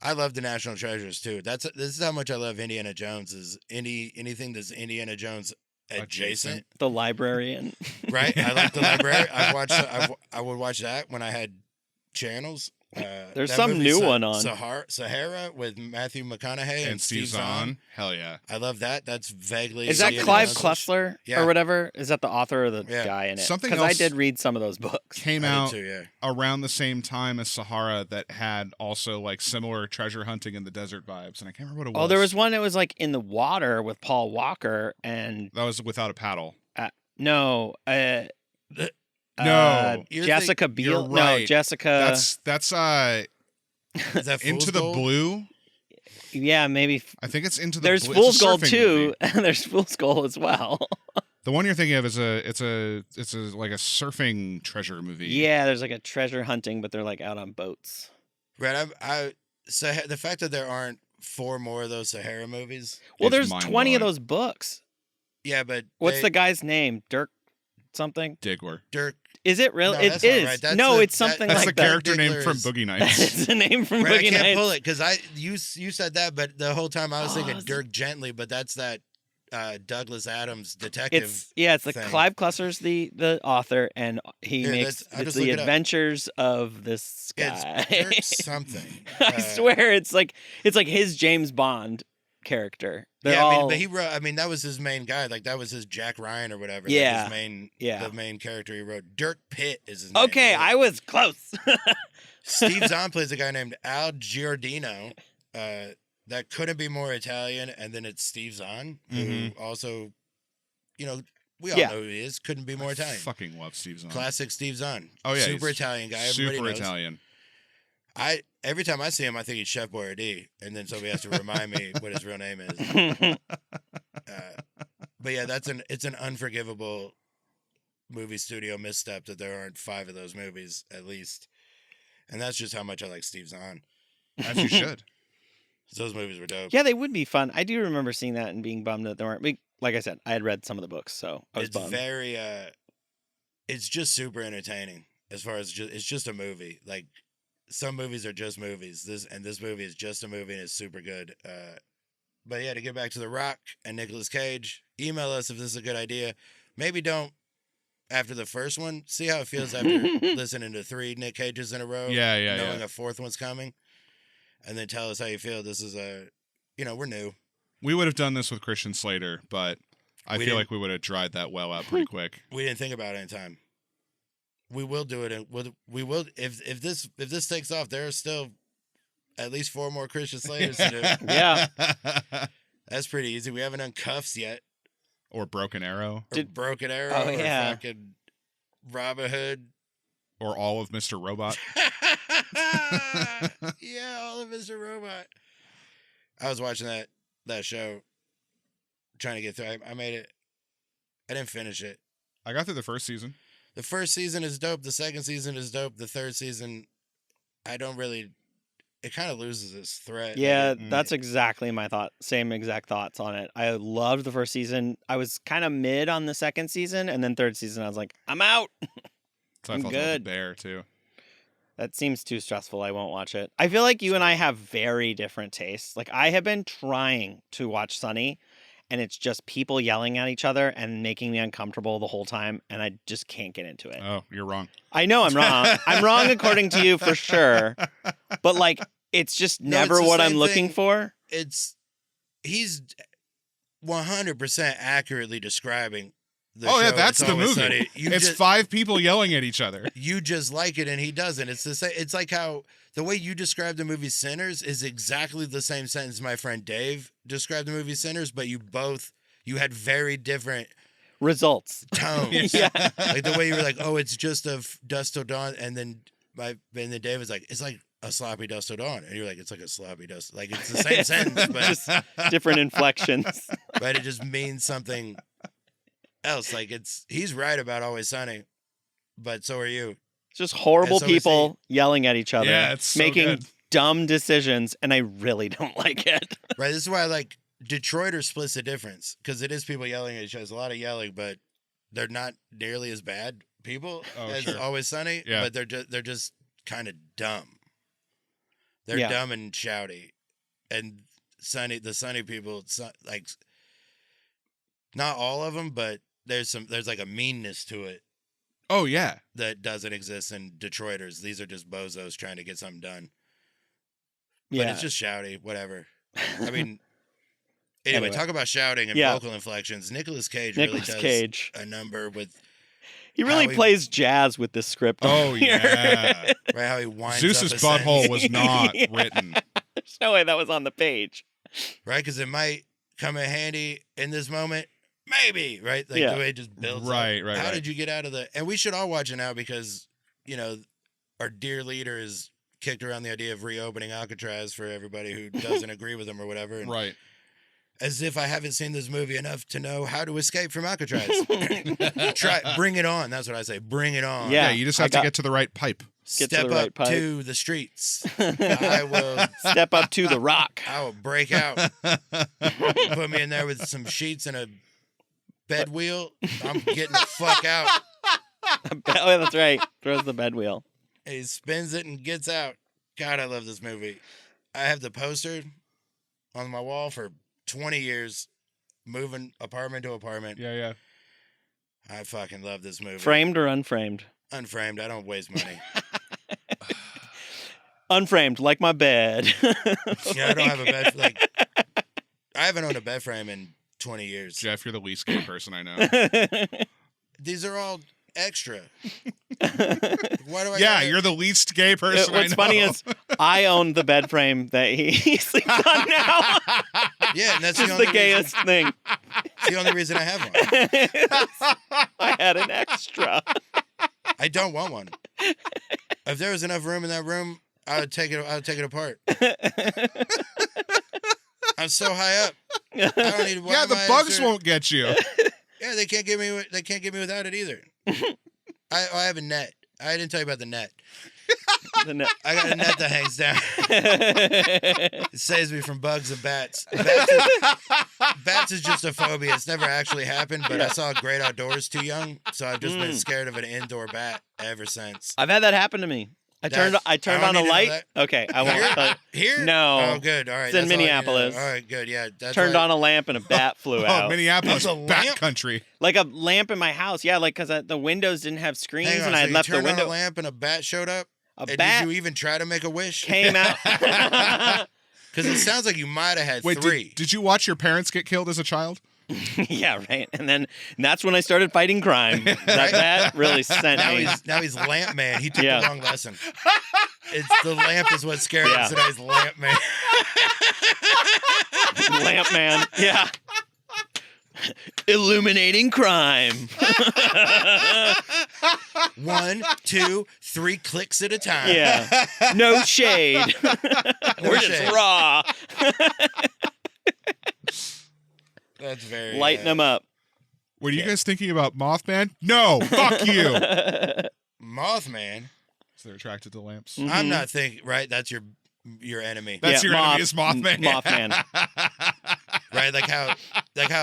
I love the National Treasures too. This is how much I love Indiana Jones. Is anything that's Indiana Jones adjacent. The librarian. Right? I like the library. I would watch that when I had channels. There's that some movie, new one on. Sahara with Matthew McConaughey And Steve Zahn. Hell yeah. I love that. That's vaguely. Is that Indiana Clive Jones-ish. Klessler Yeah. or whatever? Is that the author or the Yeah. guy in it? Something Because I else- did read some of those books. Came I out did too, yeah. around the same time as Sahara that had also like similar treasure hunting in the desert vibes. And I can't remember what it was. Oh, there was one that was like in the water with Paul Walker and That was Without a Paddle. no, No. You're Jessica you're Biel. No, right. Jessica. That's Is that Into Fool's the Gold? Blue. Yeah, maybe. I think it's Into the There's Blue. It's a Fool's Gold surfing too, movie. and there's Fool's Gold as well. The one you're thinking of is it's a like a surfing treasure movie. Yeah, there's like a treasure hunting, but they're like out on boats. Right. So the fact that there aren't 4 more of those Sahara movies. Well, It's there's 20 of mind-blowing. those books. Yeah, but What's the guy's name? Dirk something? Diggler. Dirk? Is it really? No, It that's not is. right. That's No, the- it's something That's like the that. character name Diggler from is- Boogie Nights. It's the name from Right, I Boogie can't Nights. pull it because you said that, but the whole time I was thinking Oh, is it- Dirk Gently, but that's that Douglas Adams detective. It's the thing. Clive Klessler's the author, and he Here, makes I'll it's just the look it up. adventures of this guy. It's Dirk something. I swear it's like his James Bond character. They're Yeah, all but he wrote. I mean, that was his main guy. Like that was his Jack Ryan or whatever. Yeah. Like his main. Yeah. The main character he wrote. Dirk Pitt is his name. okay. I was close. Steve Zahn plays a guy named Al Giordino. That couldn't be more Italian, and then it's Steve Zahn, who also, We all know who he is. Couldn't be more Italian. Fucking love Steve Zahn. Classic Steve Zahn. Oh, yeah. Super Italian guy. Everybody Super knows. Italian. Every time I see him, I think he's Chef Boyardee, and then somebody has to remind me what his real name is. But yeah, it's an unforgivable movie studio misstep that there aren't 5 of those movies at least, and that's just how much I like Steve Zahn. As you should. Those movies were dope. Yeah, they would be fun. I do remember seeing that and being bummed that there weren't. Like I said, I had read some of the books, so I was bummed. Very, it's just super entertaining as far as it's just a movie. Like some movies are just movies. This movie is just a movie and it's super good. But yeah, to get back to The Rock and Nicolas Cage, email us if this is a good idea. Maybe don't after the first one. See how it feels after listening to 3 Nic Cages in a row. Yeah. Knowing a 4th one's coming. And then tell us how you feel. This is we're new. We would have done this with Christian Slater, but I feel like we would have dried that well out pretty quick. We didn't think about it in time. We will do it, and we will if this takes off. There are still at least 4 more Christian Slaters to do. Yeah, that's pretty easy. We haven't done Cuffs yet, or Broken Arrow, Broken Arrow, oh, or yeah. fucking Robin Hood, or all of Mr. Robot. Yeah, all of Mr. Robot. I was watching that show, trying to get through. I made it. I didn't finish it. I got through the first season. The first season is dope. The second season is dope. The third season, I don't really. It kind of loses its thread. Yeah, that's exactly my thought. Same exact thoughts on it. I loved the first season. I was kind of mid on the second season, and then third season, I was like, I'm out. So I'm good. Bear too. That seems too stressful. I won't watch it. I feel like you and I have very different tastes. Like I have been trying to watch Sunny, and it's just people yelling at each other and making me uncomfortable the whole time, and I just can't get into it. Oh, you're wrong. I know I'm wrong. I'm wrong according to you for sure. But like, it's just never what I'm looking for. He's 100% accurately describing the show. Yeah, that's the movie. It's 5 people yelling at each other. You just like it and he doesn't. It's the same. It's like how the way you describe the movie Sinners is exactly the same sentence my friend Dave described the movie Sinners, but you had very different results, tones. Yeah, like the way you were like, oh, it's just a Dust Till Dawn, and then Dave was like, it's like a sloppy Dust Till Dawn, and you're like, it's like a sloppy dust. Like it's the same sentence, but just different inflections. Right? It just means something else. Like he's right about Always Sunny, but so are you. It's just horrible people yelling at each other, making dumb decisions, and I really don't like it. Right. This is why I like Detroit or splits the difference, because it is people yelling at each other. There's a lot of yelling, but they're not nearly as bad people as Always Sunny. Yeah. But they're just kind of dumb. They're dumb and shouty, and the Sunny people, like not all of them, but there's like a meanness to it. Oh yeah, that doesn't exist in Detroiters. These are just bozos trying to get something done. Yeah, but it's just shouty, whatever. I mean, anyway, talk about shouting and vocal inflections. Nicolas Cage really does a number with. He really plays jazz with this script. Oh yeah, right. How he winds Zeus's up butthole was not written. There's no way that was on the page. Right, because it might come in handy in this moment. Maybe, right? Like the way it just builds right, up. Right, How did you get out of the... And we should all watch it now because, our dear leader has kicked around the idea of reopening Alcatraz for everybody who doesn't agree with him or whatever. And right. As if I haven't seen this movie enough to know how to escape from Alcatraz. Bring it on. That's what I say. Bring it on. Yeah, you just have to get to the right pipe. Step up to the streets. I will step up to the rock. I will break out. Put me in there with some sheets and a bed wheel. I'm getting the fuck out. Oh, that's right. Throws the bed wheel. He spins it and gets out. God, I love this movie. I have the poster on my wall for 20 years, moving apartment to apartment. Yeah. I fucking love this movie. Framed or unframed? Unframed. I don't waste money. Unframed, like my bed. Yeah, I don't have a bed. I haven't owned a bed frame in 20 years. Jeff, you're the least gay person I know. These are all extra. Why do I? Yeah, you're the least gay person I know. What's funny is I own the bed frame that he sleeps on now. Yeah, and that's just the gayest thing. It's the only reason I have one. I had an extra. I don't want one. If there was enough room in that room, I would take it apart. I'm so high up. I don't need. Yeah, the bugs won't get you. Yeah, they can't get me. They can't get me without it either. I have a net. I didn't tell you about the net. I got a net that hangs down. It saves me from bugs and bats. Bats is just a phobia. It's never actually happened, but I saw Great Outdoors too young, so I've just been scared of an indoor bat ever since. I've had that happen to me. I turned on a light. Okay, I won't. Here? No. Oh, good. All right. It's in Minneapolis. All right, good. Yeah. Turned on a lamp and a bat flew out. Oh, Minneapolis, That's a bat lamp? country. Like a lamp in my house. Yeah, like because the windows didn't have screens Hang on, and I so had you left the turned window. on a lamp and a bat showed up? A bat Did you even try to make a wish? came out. Because it sounds like you might have had Wait, three. did you watch your parents get killed as a child? Yeah, right. And that's when I started fighting crime. That really sent me. Now he's lamp man. He took Yeah. the wrong lesson. The lamp is what scared him, so now he's lamp man. Lamp man. Yeah. Illuminating crime. 1, 2, 3 clicks at a time. Yeah. No shade. We're just shade. raw. That's very Lighten them up. Were you guys thinking about Mothman? No, fuck you. Mothman. So they're attracted to lamps. I'm not thinking. Right, that's your enemy. That's Yeah, your enemy is Mothman. Mothman. Right, like how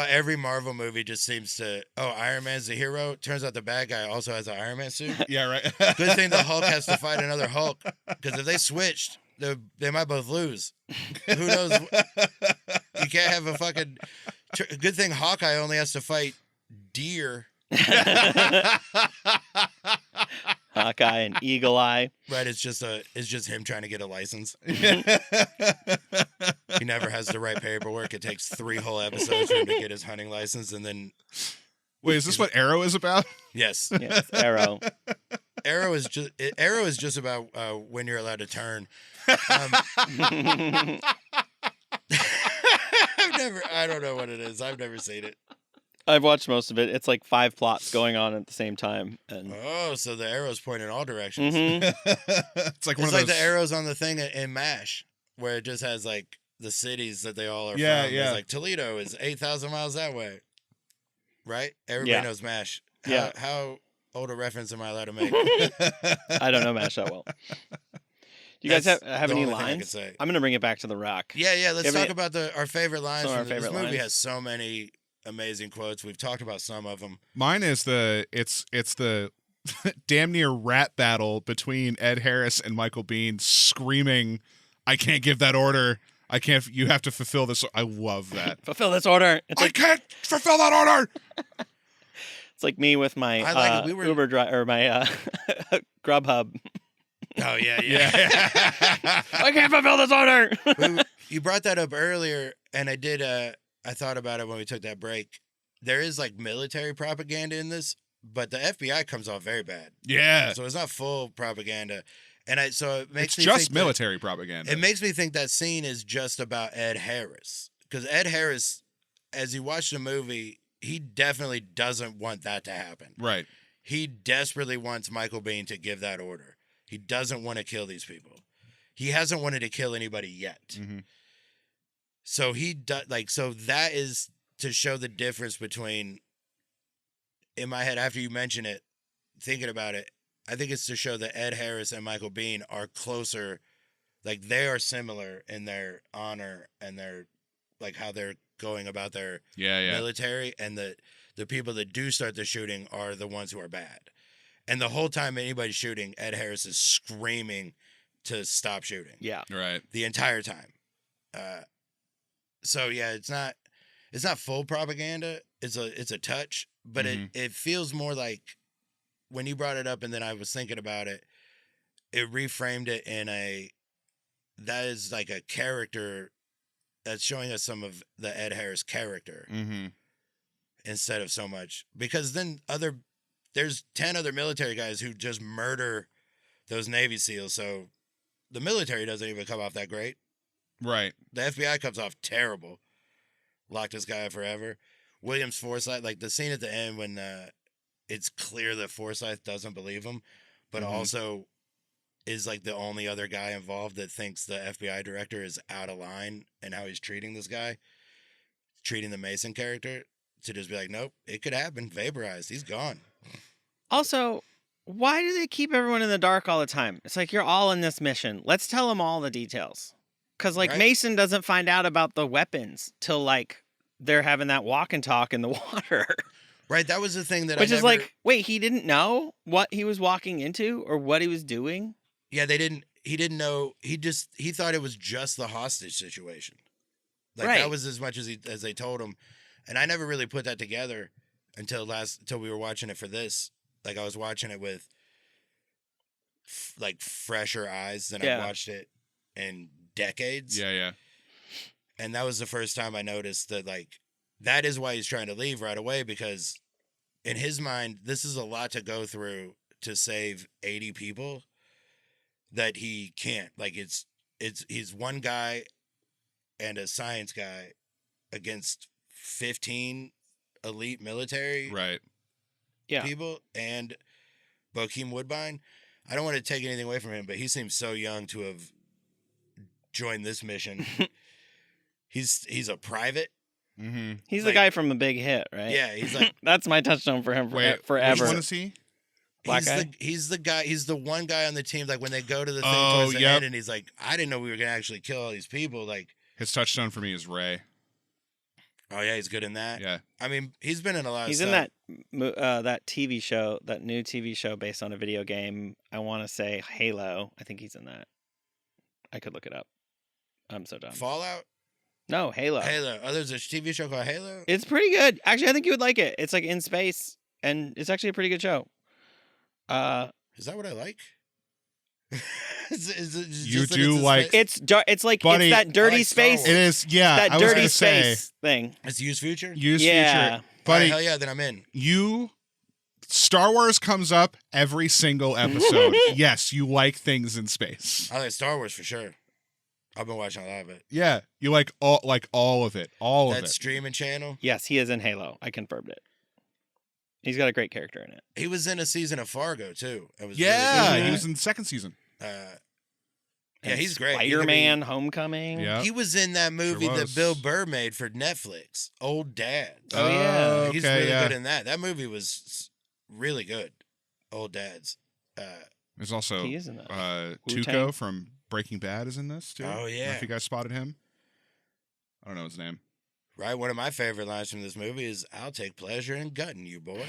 every Marvel movie just seems to. Oh, Iron Man's the hero. Turns out the bad guy also has an Iron Man suit. Yeah, right. Good thing the Hulk has to fight another Hulk, because if they switched, they might both lose. Who knows? You can't have a fucking. Good thing Hawkeye only has to fight deer. Hawkeye and Eagle Eye. Right, it's just him trying to get a license. He never has the right paperwork. It takes 3 whole episodes for him to get his hunting license, and then Wait, is this what Arrow is about? yes, Yes, Arrow. Arrow is just about when you're allowed to turn. I don't know what it is. I've never seen it. I've watched most of it. It's like 5 plots going on at the same time. And Oh, so the arrows point in all directions. It's like one It's of like those. the arrows on the thing in MASH, where it just has like the cities that they all are from. Yeah. It's like Toledo is 8,000 miles that way. Right? Everybody Yeah. knows MASH. Yeah. How old a reference am I allowed to make? I don't know MASH that well. Do you guys That's have the any only thing I can lines? say. I'm going to bring it back to The Rock. Yeah. Let's Have talk any- about our favorite lines. Some of our from this favorite movie lines. has so many amazing quotes. We've talked about some of them. Mine is it's the damn near rat battle between Ed Harris and Michael Biehn screaming, "I can't give that order. I can't. You have to fulfill this." I love that. Fulfill this order. It's I like, can't fulfill that order. it's like me with my I like it. We were- Uber driver or my Grubhub. Oh, yeah. I can't fulfill this order. You brought that up earlier, and I thought about it when we took that break. There is like military propaganda in this, but the FBI comes off very bad. Yeah. So it's not full propaganda. And so it makes It's me just think military propaganda. It makes me think that scene is just about Ed Harris. Because Ed Harris, as you watch the movie, he definitely doesn't want that to happen. Right. He desperately wants Michael Biehn to give that order. He doesn't want to kill these people. He hasn't wanted to kill anybody yet. Mm-hmm. So so that is to show the difference between, in my head, after you mention it, thinking about it, I think it's to show that Ed Harris and Michael Biehn are closer, like they are similar in their honor and their, like how they're going about their military, and the people that do start the shooting are the ones who are bad. And the whole time anybody's shooting, Ed Harris is screaming to stop shooting. Yeah. Right. The entire time. So yeah, it's not full propaganda. It's a touch, but it feels more like, when you brought it up and then I was thinking about it, it reframed it in that is like a character that's showing us some of the Ed Harris character instead of so much, because then there's 10 other military guys who just murder those Navy SEALs. So the military doesn't even come off that great. Right. The FBI comes off terrible. Locked this guy up forever. William's Forsythe, like the scene at the end when it's clear that Forsythe doesn't believe him, but also is like the only other guy involved that thinks the FBI director is out of line and how he's treating this guy, treating the Mason character, to just be like, nope, it could happen. Vaporized. He's gone. Also, why do they keep everyone in the dark all the time? It's like, you're all in this mission. Let's tell them all the details. Because, like, Right. Mason doesn't find out about the weapons till, like, they're having that walk and talk in the water. Right. That was the thing that Which I is never... like, wait, he didn't know what he was walking into or what he was doing? Yeah, he didn't know. He thought it was just the hostage situation. Like, Right. that was as much as they told him. And I never really put that together until we were watching it for this. Like, I was watching it with like fresher eyes than I've watched it in decades. Yeah. And that was the first time I noticed that, like, that is why he's trying to leave right away, because in his mind, this is a lot to go through to save 80 people that he can't. Like, he's one guy and a science guy against 15 elite military people and Bokeem Woodbine. I don't want to take anything away from him, but he seems so young to have joined this mission. He's a private. Mm-hmm. He's the guy from The Big Hit, right? Yeah, he's like... That's my touchstone for him forever. Which one is he? Black guy? He's the guy. He's the one guy on the team. Like, when they go to the thing towards the end, and he's like, I didn't know we were gonna actually kill all these people. Like, his touchstone for me is Ray. Oh yeah, he's good in that. Yeah, I mean, he's been in a lot. He's of in stuff. that TV show, that new TV show based on a video game. I want to say Halo. I think he's in that. I could look it up. I'm so dumb. Fallout. No, Halo. Oh, there's a TV show called Halo. It's pretty good. Actually, I think you would like it. It's like in space, and it's actually a pretty good show. Is that what I like? You do like... It's like, Buddy, it's that dirty like Star space. Wars. It is, yeah. That I was dirty gonna space thing. It's Use Future. Use Yeah. Future. Buddy, hell yeah, then I'm in. Star Wars comes up every single episode. Yes, you like things in space. I like Star Wars for sure. I've been watching a lot of it. Yeah, you like all of it. All of That it. streaming channel. Yes, he is in Halo. I confirmed it. He's got a great character in it. He was in a season of Fargo too. It was Yeah, really good. he was in the second season. Yeah, he's great. Spider-Man: Homecoming. Yeah. He was in that movie Sure that was. Bill Burr made for Netflix, Old Dads. Oh, yeah. He's really good in that. That movie was really good. Old Dads. There's also He is in that. Tuco Wu-Tang. from Breaking Bad is in this too. Oh, I don't know yeah. if you guys spotted him. I don't know his name. Right. One of my favorite lines from this movie is, "I'll take pleasure in gutting you, boy."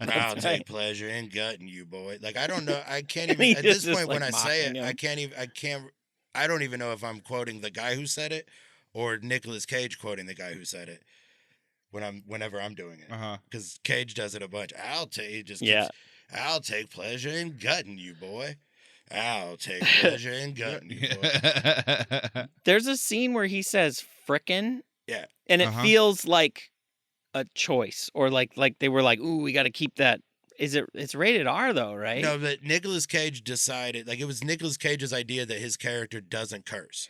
I'll take pleasure in gutting you, boy. Like, I don't know. I can't He even at this just, point like, when I say it, mocking him. I don't even know if I'm quoting the guy who said it or Nicolas Cage quoting the guy who said it whenever I'm doing it. Because Cage does it a bunch. I'll take pleasure in gutting you, boy. I'll take pleasure in gutting you, boy. There's a scene where he says frickin'. Yeah. And it feels like a choice, or like they were like, ooh, we got to keep that. It's rated R though, right? No, but Nicolas Cage decided, like, it was Nicolas Cage's idea that his character doesn't curse.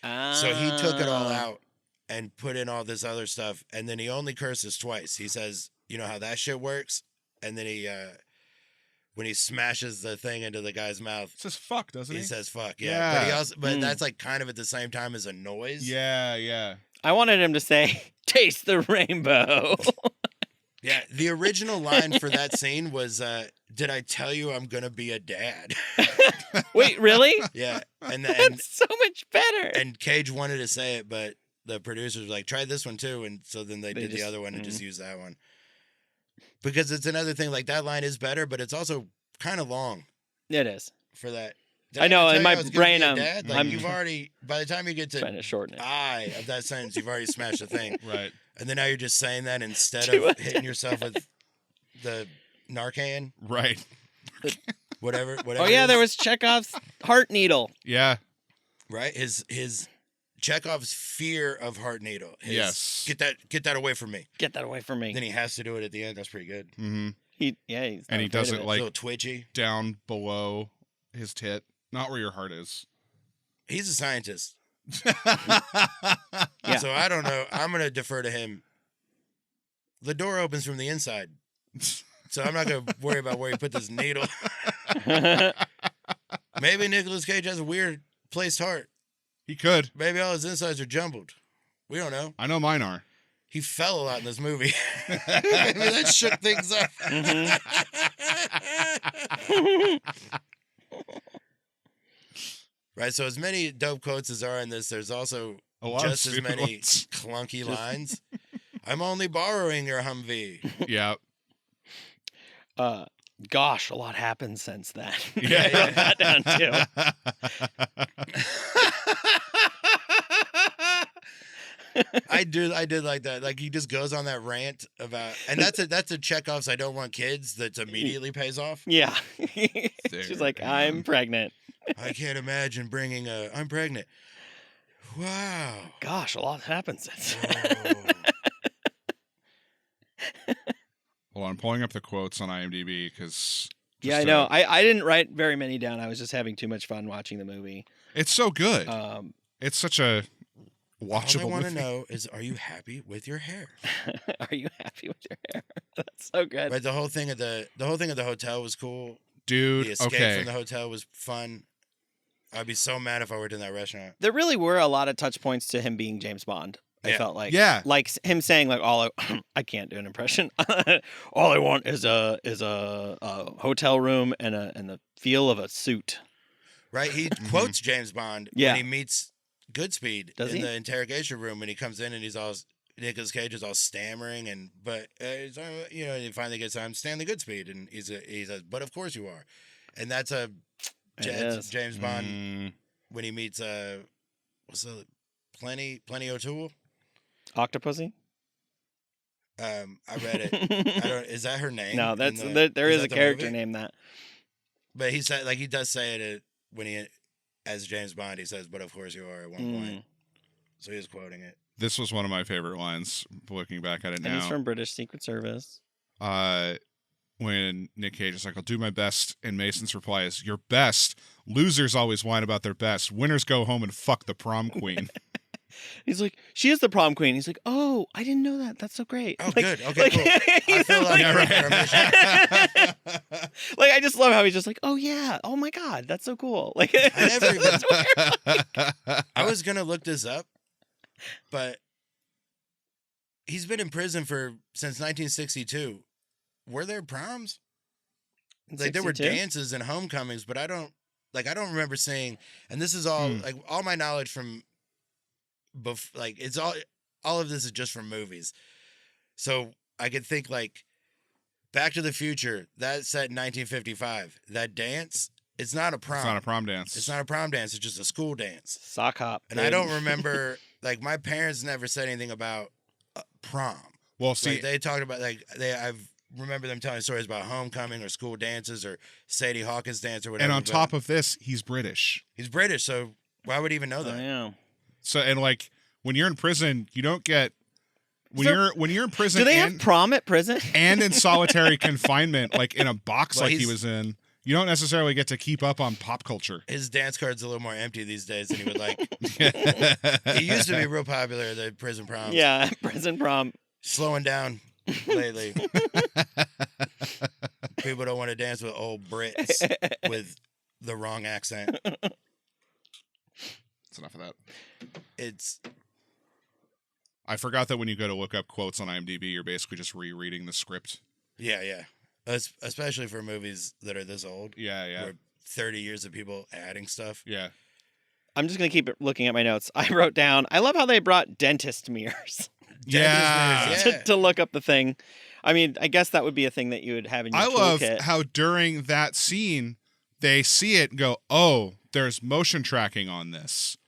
So he took it all out and put in all this other stuff, and then he only curses twice. He says, you know how that shit works? And then he when he smashes the thing into the guy's mouth, It says fuck, doesn't he? he says fuck. Yeah. Yeah. But that's like kind of at the same time as a noise. Yeah. I wanted him to say, "Taste the rainbow." Yeah. The original line for that scene was, "Did I tell you I'm gonna be a dad?" Wait, really? Yeah. And That's so much better. and Cage wanted to say it, but the producers were like, "Try this one too," and so then they did the other one and just used that one. Because it's another thing, like, that line is better, but it's also kind of long It is. for that. I know, in my brain, you've already, by the time you get Trying to to shorten it. I of that sentence, you've already smashed the thing. Right. And then now you're just saying that instead Do of it. hitting yourself with the Narcan, Right. whatever. Oh yeah, there was Chekhov's heart needle. Yeah. Right? His Chekhov's fear of heart needle. Yes. Get that away from me. Get that away from me. Then he has to do it at the end. That's pretty good. Mm-hmm. He's And he does it a like little twitchy. down below his tit, not where your heart is. He's a scientist. Yeah. So I don't know. I'm going to defer to him The door opens from the inside. So I'm not going to worry about where he put this needle. Maybe Nicolas Cage has a weird placed heart. He could. Maybe all his insides are jumbled. We don't know. I know mine are. He fell a lot in this movie. Maybe that shook things up. Right, so as many dope quotes as are in this, there's also just as many clunky lines. I'm only borrowing your Humvee. Yeah. Gosh, a lot happened since then. Yeah. I wrote that down too. I did like that. Like he just goes on that rant about, and that's a Chekhov's I don't want kids that immediately pays off. Yeah. She's like, I'm pregnant. I can't imagine I'm pregnant. Wow. Gosh, a lot happened since. Hold on, I'm pulling up the quotes on IMDb because. Yeah, I know. I didn't write very many down. I was just having too much fun watching the movie. It's so good. It's such a watchable All I want to movie. know is, are you happy with your hair? Are you happy with your hair? That's so good. Right, the whole thing at the hotel was cool. Dude, The escape okay. from the hotel was fun. I'd be so mad if I worked in that restaurant. There really were a lot of touch points to him being James Bond. I Yeah. felt like, Yeah. like him saying like I can't do an impression. All I want is a hotel room and the feel of a suit. Right, he quotes James Bond Yeah. when he meets Goodspeed Does in he? the interrogation room, and he comes in and Nicolas Cage is all stammering, and he finally gets on Stanley Goodspeed, and he says, "But of course you are," and that's James Bond when he meets what's the Plenty O'Toole. Octopussy? I read it. Is that her name? No, there is a character named that. But he said, like, he does say it when he, as James Bond, he says, "But of course you are" at one point. So he was quoting it. This was one of my favorite lines. Looking back at it And now, he's from British Secret Service. When Nic Cage is like, "I'll do my best," and Mason's reply is, "Your best. Losers always whine about their best. Winners go home and fuck the prom queen." He's like, she is the prom queen. He's like, oh, I didn't know that. That's so great. Oh, like, good. Okay, cool. I feel like like, I just love how he's just like, oh yeah, oh my god, that's so cool. Like, I was gonna look this up, but he's been in prison since 1962. Were there proms? Like there were dances and homecomings, but I don't remember seeing. And this is all like all my knowledge from. Like it's all of this is just from movies, so I could think like Back to the Future. That's set in 1955. That dance, it's not a prom. It's not a prom dance. It's not a prom dance. It's just a school dance. Sock hop. And I don't remember. Like my parents never said anything about prom. Well, see, like, they talked about I remember them telling stories about homecoming or school dances or Sadie Hawkins dance or whatever. And on top of this, he's British. He's British, so why would he even know that? Oh, yeah. So and like when you're in prison, you don't get when you're in prison. Do they have prom at prison? And in solitary confinement, like in a box, Well, like he was in. You don't necessarily get to keep up on pop culture. His dance card's a little more empty these days than he would like. He used to be real popular, the prison proms. Yeah, prison prom. Slowing down lately. People don't want to dance with old Brits with the wrong accent. That's enough of that. I forgot that when you go to look up quotes on IMDb, you're basically just rereading the script. Yeah. Especially for movies that are this old. Yeah. Where 30 years of people adding stuff. Yeah. I'm just going to keep looking at my notes. I wrote down, I love how they brought dentist mirrors. Yeah. to look up the thing. I mean, I guess that would be a thing that you would have in your toolkit. toolkit. How during that scene, they see it and go, oh, there's motion tracking on this.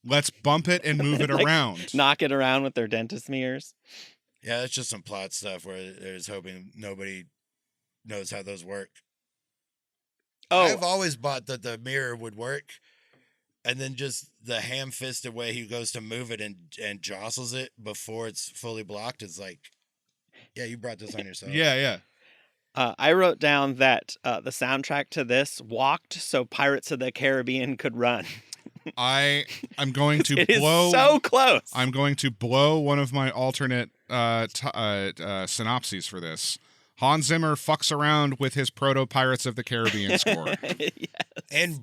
Let's bump it and move it around. Knock it around with their dentist mirrors. Yeah, that's just some plot stuff where they're just hoping nobody knows how those work. Oh, I've always bought that the mirror would work, and then just the ham-fisted way he goes to move it and jostles it before it's fully blocked is like, yeah, you brought this on yourself. Yeah. I wrote down that the soundtrack to this walked so Pirates of the Caribbean could run. I'm going to It blow. is so close. I'm going to blow one of my alternate synopses for this. Hans Zimmer fucks around with his proto Pirates of the Caribbean score. Yes.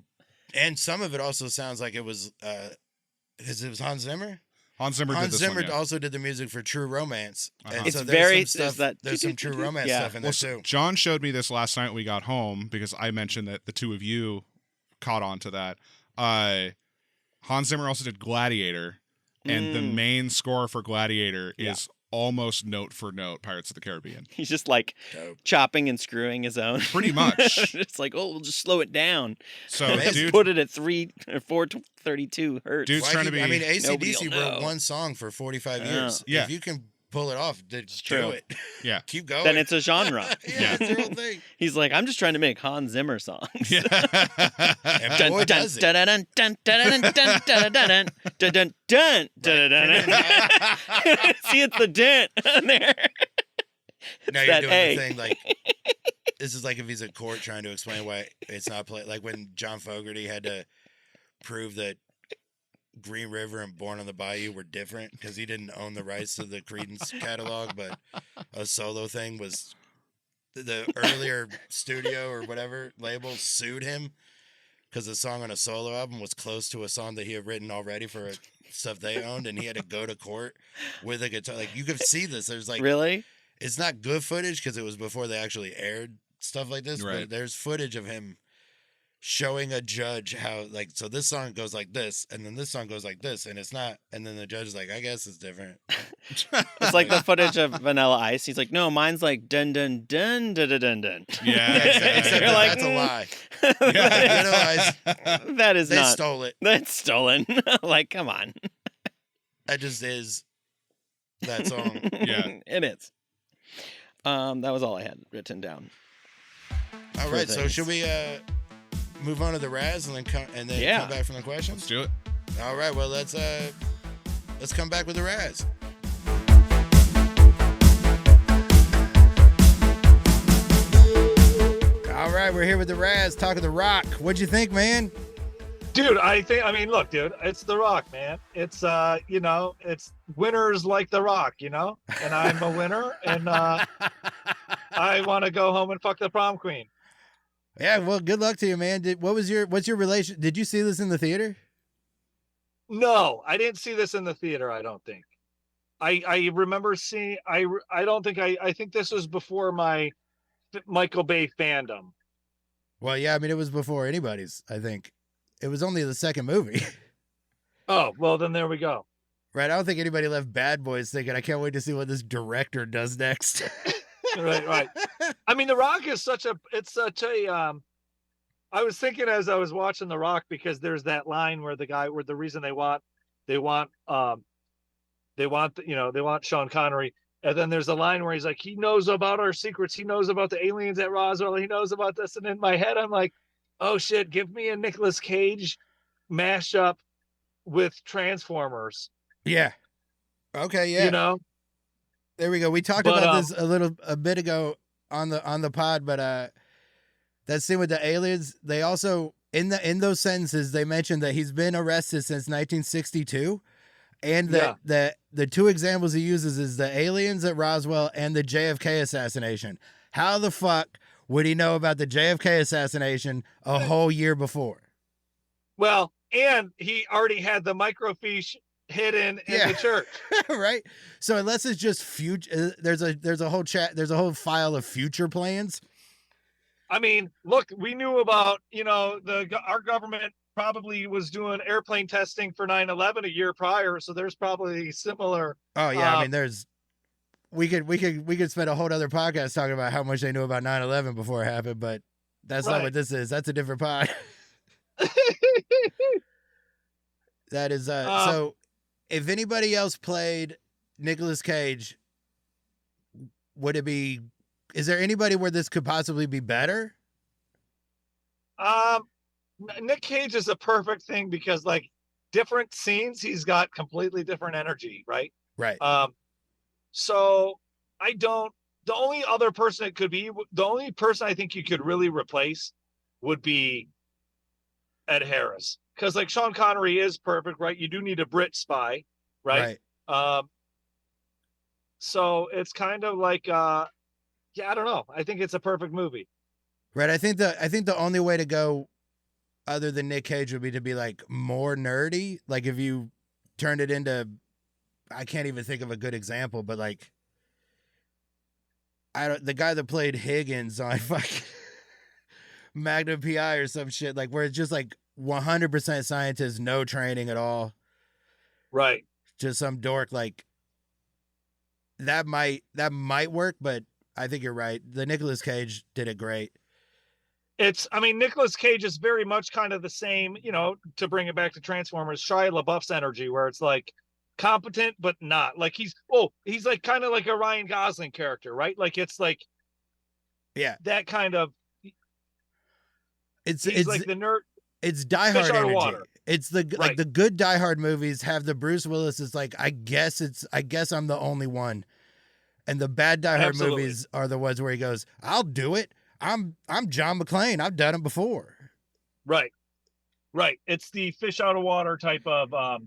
And some of it also sounds like it was because it was Hans Zimmer. Hans Zimmer also did the music for True Romance. And It's so there's some True Romance stuff in there too. John showed me this last night when we got home because I mentioned that the two of you caught on to that. Hans Zimmer also did Gladiator, and the main score for Gladiator is almost note for note Pirates of the Caribbean. He's just like chopping and screwing his own. Pretty much. It's like, we'll just slow it down. So dude, put it at 432 hertz. Dude's trying to be. I mean, AC/DC wrote one song for 45 years. Yeah. If you can pull it off, just true. do it. Yeah. Keep going. Then it's a genre. It's the whole thing. He's like, I'm just trying to make Hans Zimmer songs. Yeah. And boy, does it. See, it's the dent there. Now you're doing the thing like this is like if he's at court trying to explain why it's not play like when John Fogerty had to prove that Green River and Born on the Bayou were different because he didn't own the rights to the Creedence catalog, but a solo thing was the earlier studio or whatever label sued him because the song on a solo album was close to a song that he had written already for stuff they owned, and he had to go to court with a guitar. Like you could see this. There's like really. It's not good footage because it was before they actually aired stuff like this, right. But there's footage of him showing a judge how, like, so this song goes like this, and then this song goes like this, and it's not, and then the judge is like, I guess it's different. It's like the footage of Vanilla Ice. He's like, no, mine's like dun dun dun dun dun dun dun. Yeah, except You're like, that's a lie. That is they not. stole it. That's stolen. Like, come on. That just is that song. Yeah, it is. That was all I had written down. All right, so should we move on to the Raz and then come back from the questions? let's do it. All right, well let's come back with the Raz. All right, we're here with the Raz, talking The Rock. What'd you think, man? Dude, look, dude, it's The Rock, man. It's, it's winners like The Rock, and I'm a winner, and I want to go home and fuck the prom queen. Yeah, well, good luck to you, man. What's your relation? Did you see this in the theater? No, I didn't see this in the theater, I don't think. I remember seeing, I think this was before my Michael Bay fandom. Well, yeah, I mean, it was before anybody's, I think. It was only the second movie. Oh, well, then there we go. Right, I don't think anybody left Bad Boys thinking, I can't wait to see what this director does next. Right. I mean, The Rock is such a, I was thinking as I was watching The Rock, because there's that line where the reason they want Sean Connery. And then there's a line where he's like, he knows about our secrets. He knows about the aliens at Roswell. He knows about this. And in my head, I'm like, oh shit, give me a Nicolas Cage mashup with Transformers. Yeah. Okay, yeah. There we go. We talked about this a bit ago on the pod, but that scene with the aliens, they also in those sentences they mentioned that he's been arrested since 1962, and that the two examples he uses is the aliens at Roswell and the JFK assassination. How the fuck would he know about the JFK assassination a whole year before? Well, and he already had the microfiche hidden in the church. Right? So unless it's just future, there's a whole file of future plans. I mean, look, we knew about, our government probably was doing airplane testing for 9/11 a year prior, so there's probably similar. Oh yeah, I mean, we could spend a whole other podcast talking about how much they knew about 9/11 before it happened, but that's not what this is. That's a different pod. That is so. If anybody else played Nicolas Cage, would it be? Is there anybody where this could possibly be better? Nic Cage is a perfect thing because, like, different scenes, he's got completely different energy, right? Right. So the only other person the only person I think you could really replace would be Ed Harris. Because, like, Sean Connery is perfect, right? You do need a Brit spy, right? So it's kind of like, I don't know. I think it's a perfect movie. Right. I think the only way to go other than Nic Cage would be to be like more nerdy. Like if you turned it into, I can't even think of a good example, but like, the guy that played Higgins on fucking Magnum PI or some shit, like where it's just like 100% scientist, no training at all. Right. Just some dork. Like that might work, but I think you're right. The Nicolas Cage did it great. Nicolas Cage is very much kind of the same, to bring it back to Transformers, Shia LaBeouf's energy, where it's like competent, but not. Like he's like kind of like a Ryan Gosling character, right? Like it's like, yeah, that kind of, it's like the nerd. It's Die Hard energy. Water. It's like the good Die Hard movies have the Bruce Willis is like, I guess I'm the only one. And the bad Die Hard movies are the ones where he goes, I'll do it. I'm John McClane. I've done it before. Right. It's the fish out of water type of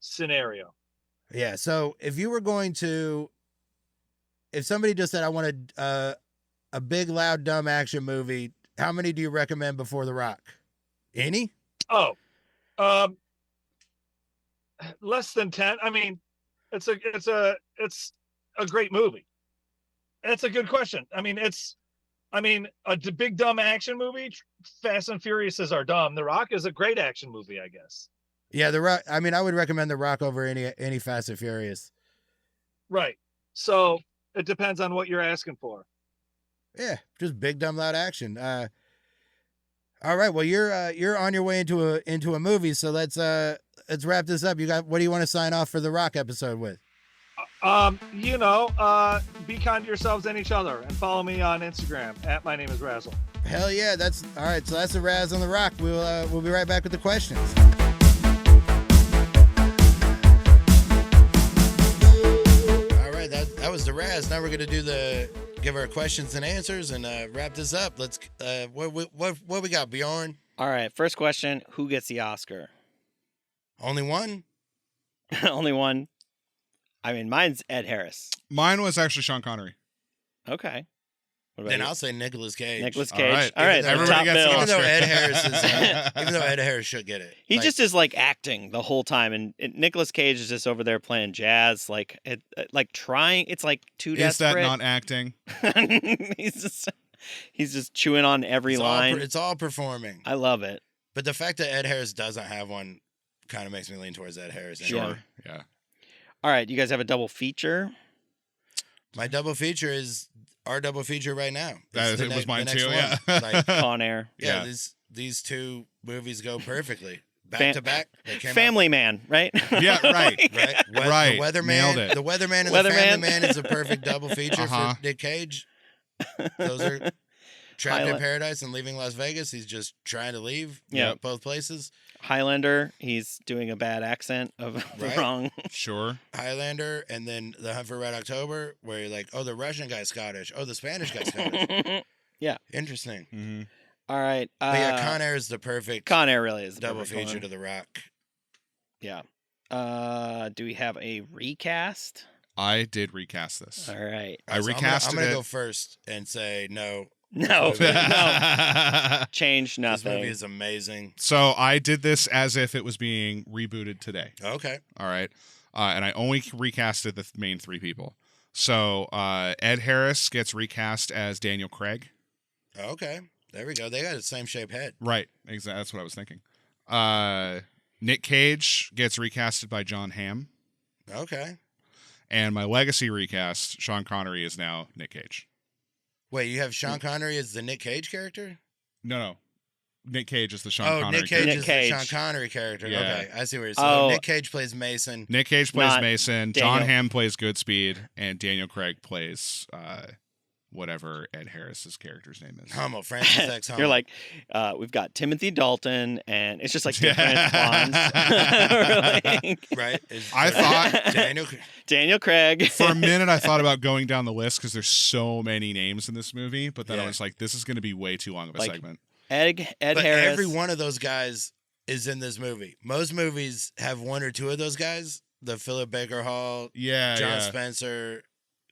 scenario. Yeah. So if somebody just said, I wanted a big, loud, dumb action movie, how many do you recommend before The Rock? Any? Oh, less than 10. I mean, it's a great movie. That's a good question. I mean, a big dumb action movie. Fast and Furious are dumb. The Rock is a great action movie, I guess. Yeah, The Rock. I mean, I would recommend The Rock over any Fast and Furious. Right. So it depends on what you're asking for. Yeah, just big dumb loud action. All right. Well, you're on your way into a movie, so let's wrap this up. What do you want to sign off for the Rock episode with? Be kind to yourselves and each other, and follow me on Instagram at my name is Razzle. Hell yeah, that's all right. So that's the Raz on the Rock. We'll be right back with the questions. All right, that was the Raz. Now we're gonna give our questions and answers and wrap this up. Let's what we got, Bjorn? All right, first question: who gets the Oscar? Only one. Only one. I mean, mine's Ed Harris. Mine was actually Sean Connery. Okay. Then I'll say Nicolas Cage. Nicolas Cage. All right. Everybody gets the Even though Oscar. Ed Harris should get it. He just is like acting the whole time, and Nicolas Cage is just over there playing jazz, like trying. It's like too desperate. Is that not acting? he's just chewing on every line. It's all performing. I love it. But the fact that Ed Harris doesn't have one kind of makes me lean towards Ed Harris. Sure. Yeah. All right, you guys have a double feature? My double feature is our double feature right now. It was mine too, yeah. Like, Con Air. Yeah, these two movies go perfectly. Back to back. Family Man, right? Yeah, right. Right. The Weatherman. Nailed it. The Weatherman and the Family Man is a perfect double feature for Nic Cage. Those are Trapped in Paradise and Leaving Las Vegas. He's just trying to leave. Yeah. Both places. Highlander, he's doing a bad accent of the wrong. Sure. Highlander, and then The Hunt for Red October, where you're like, oh, the Russian guy's Scottish. Oh, the Spanish guy's Scottish. Yeah. Interesting. Mm-hmm. All right. But yeah, Con Air is the perfect. Con Air really is the double feature to The Rock. Yeah. Do we have a recast? I did recast this. All right. I recasted it. I'm gonna go first and say no. No. Change nothing. This movie is amazing. So I did this as if it was being rebooted today. Okay. All right. And I only recasted the main three people. So Ed Harris gets recast as Daniel Craig. Okay. There we go. They got the same shaped head. Right. Exactly. That's what I was thinking. Nic Cage gets recasted by John Hamm. Okay. And my legacy recast, Sean Connery, is now Nic Cage. Wait, you have Sean Connery as the Nic Cage character? No. Nic Cage is the Sean Connery Nick Cage character. is the Sean Connery character. Yeah. Okay, I see where you're saying. Nic Cage plays Mason. Nic Cage plays Mason. Daniel. John Hamm plays Goodspeed. And Daniel Craig plays whatever Ed Harris's character's name is. Hummel, Francis X. Hummel. You're like, we've got Timothy Dalton, and it's just like different ones. Right? I thought Daniel Craig. For a minute, I thought about going down the list because there's so many names in this movie, but then I was like, this is going to be way too long of a segment. Ed but Harris. Every one of those guys is in this movie. Most movies have one or two of those guys, the Philip Baker Hall, John Spencer,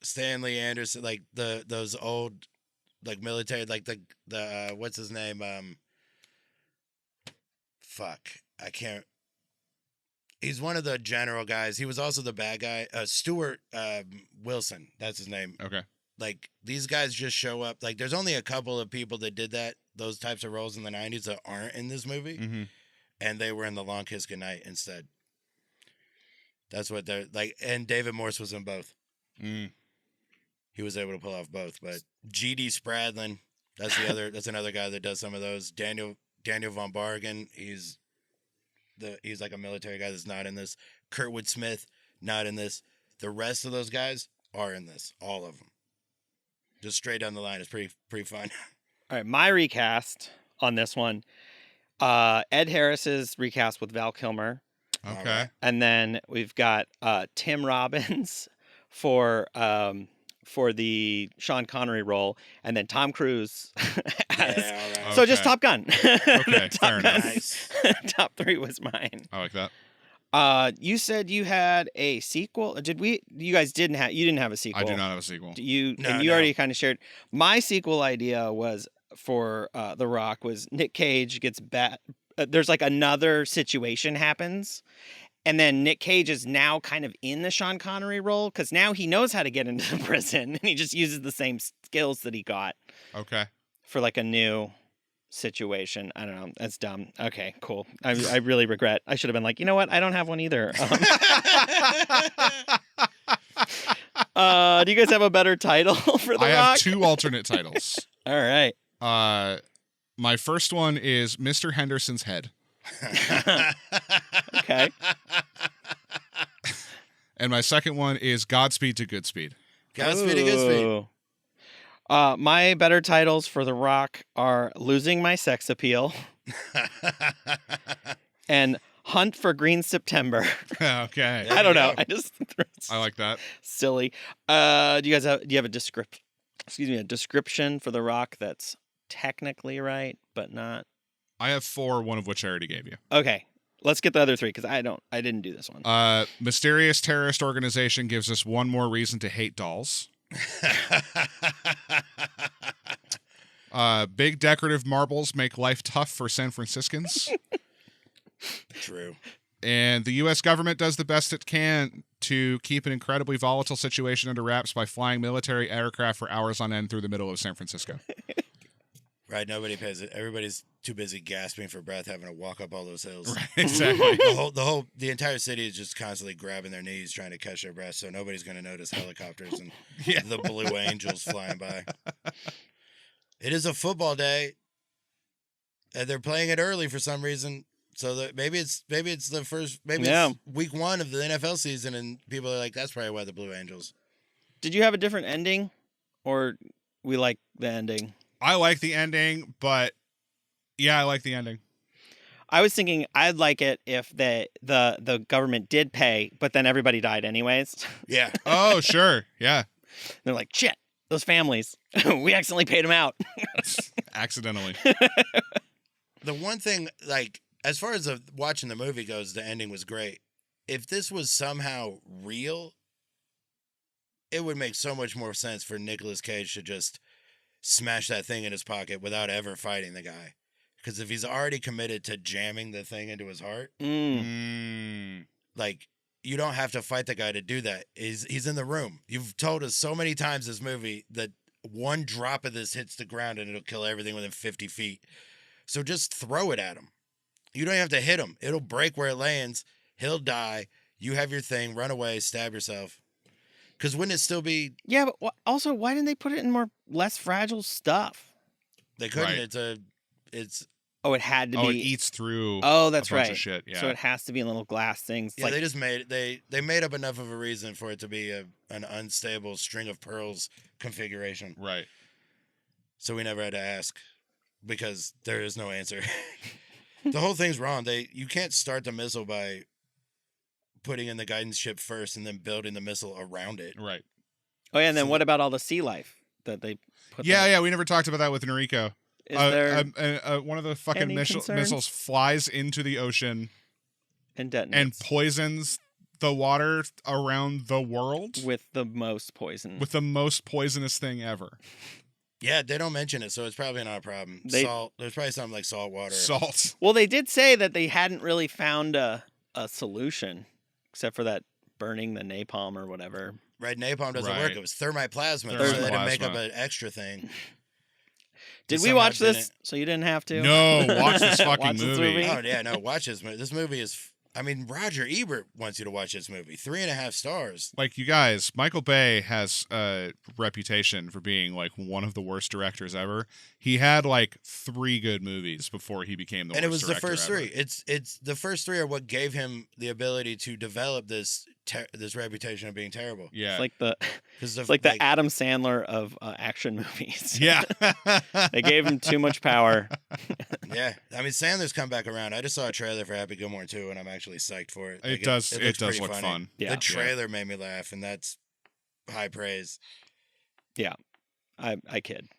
Stanley Anderson, like those old like military, like the what's his name? I can't. He's one of the general guys. He was also the bad guy. Stuart Wilson, that's his name. Okay. Like these guys just show up. Like there's only a couple of people that did those types of roles in the 90s that aren't in this movie, and they were in The Long Kiss Goodnight instead. That's what they're like. And David Morse was in both. He was able to pull off both. But G.D. Spradlin, that's another guy that does some of those. Daniel von Bargen, he's like a military guy that's not in this. Kurtwood Smith, not in this. The rest of those guys are in this. All of them. Just straight down the line. It's pretty fun. All right, my recast on this one. Ed Harris's recast with Val Kilmer. Okay. And then we've got Tim Robbins for the Sean Connery role, and then Tom Cruise as so just Top Gun. Okay, fair enough. Nice. Top 3 was mine. I like that. You said you had a sequel. You guys didn't have a sequel. I do not have a sequel. You already kind of shared. My sequel idea was for The Rock was Nic Cage gets there's like another situation happens. And then Nic Cage is now kind of in the Sean Connery role because now he knows how to get into the prison and he just uses the same skills that he got. Okay. For like a new situation. I don't know. That's dumb. Okay, cool. I really regret. I should have been like, you know what? I don't have one either. Do you guys have a better title for The Rock? I have 2 alternate titles. All right. My first one is Mr. Henderson's Head. Okay. And my second one is Godspeed to Goodspeed. Godspeed to Goodspeed. My better titles for The Rock are Losing My Sex Appeal and Hunt for Green September. Okay. I don't know. I like that. Silly. Do you have a description for The Rock that's technically right, but not? I have 4, one of which I already gave you. Okay. Let's get the other 3 because I didn't do this one. Mysterious terrorist organization gives us one more reason to hate dolls. Big decorative marbles make life tough for San Franciscans. True. And the U.S. government does the best it can to keep an incredibly volatile situation under wraps by flying military aircraft for hours on end through the middle of San Francisco. Right, nobody pays it. Everybody's too busy gasping for breath, having to walk up all those hills. Right, exactly. The entire city is just constantly grabbing their knees, trying to catch their breath. So nobody's going to notice helicopters and the Blue Angels flying by. It is a football day, and they're playing it early for some reason. So that maybe it's the first, it's week 1 of the NFL season, and people are like, that's probably why the Blue Angels. Did you have a different ending, or we like the ending? I like the ending, but I like the ending. I was thinking I'd like it if the government did pay, but then everybody died anyways. Yeah. Oh, sure. Yeah. They're like, shit, those families. We accidentally paid them out. Accidentally. The one thing, like, as far as watching the movie goes, the ending was great. If this was somehow real, it would make so much more sense for Nicolas Cage to just smash that thing in his pocket without ever fighting the guy. Because if he's already committed to jamming the thing into his heart, like, you don't have to fight the guy to do that. He's in the room. You've told us so many times this movie that one drop of this hits the ground and it'll kill everything within 50 feet. So just throw it at him. You don't have to hit him. It'll break where it lands. He'll die. You have your thing. Run away. Stab yourself. Because wouldn't it still be... Yeah, but also, why didn't they put it in less fragile stuff? They couldn't. Right. It's... Oh, it had to be... Oh, it eats through that's a bunch right. of shit. Yeah. So it has to be in little glass things. Yeah, they just made... They made up enough of a reason for it to be an unstable string of pearls configuration. Right. So we never had to ask. Because there is no answer. The whole thing's wrong. You can't start the missile by putting in the guidance ship first and then building the missile around it. Right. Oh, yeah, and then what about all the sea life that they put Yeah, we never talked about that with Nariko. Is there one of the fucking missiles flies into the ocean and detonates. and poisons the water around the world with the most poison. with the most poisonous thing ever. Yeah, they don't mention it, so it's probably not a problem. Salt. There's probably something like salt water. Salt. Well, they did say that they hadn't really found a solution, except for that burning the napalm or whatever. Right, napalm doesn't work. It was thermite plasma. So they had to make up an extra thing. Did we watch this so you didn't have to? No, watch this fucking Watch this movie. Oh, yeah, no, watch this movie. This movie is... I mean, Roger Ebert wants you to watch this movie. 3.5 stars. Like, you guys, Michael Bay has a reputation for being, like, one of the worst directors ever. He had, like, 3 good movies before he became the worst director. And it was the first ever. 3. It's the first 3 are what gave him the ability to develop this reputation of being terrible. Yeah. It's like the Adam Sandler of action movies. Yeah. They gave him too much power. Yeah. I mean, Sandler's come back around. I just saw a trailer for Happy Gilmore 2, and I'm actually psyched for it. It does look funny. fun. Yeah. The trailer made me laugh, and that's high praise. Yeah. I kid.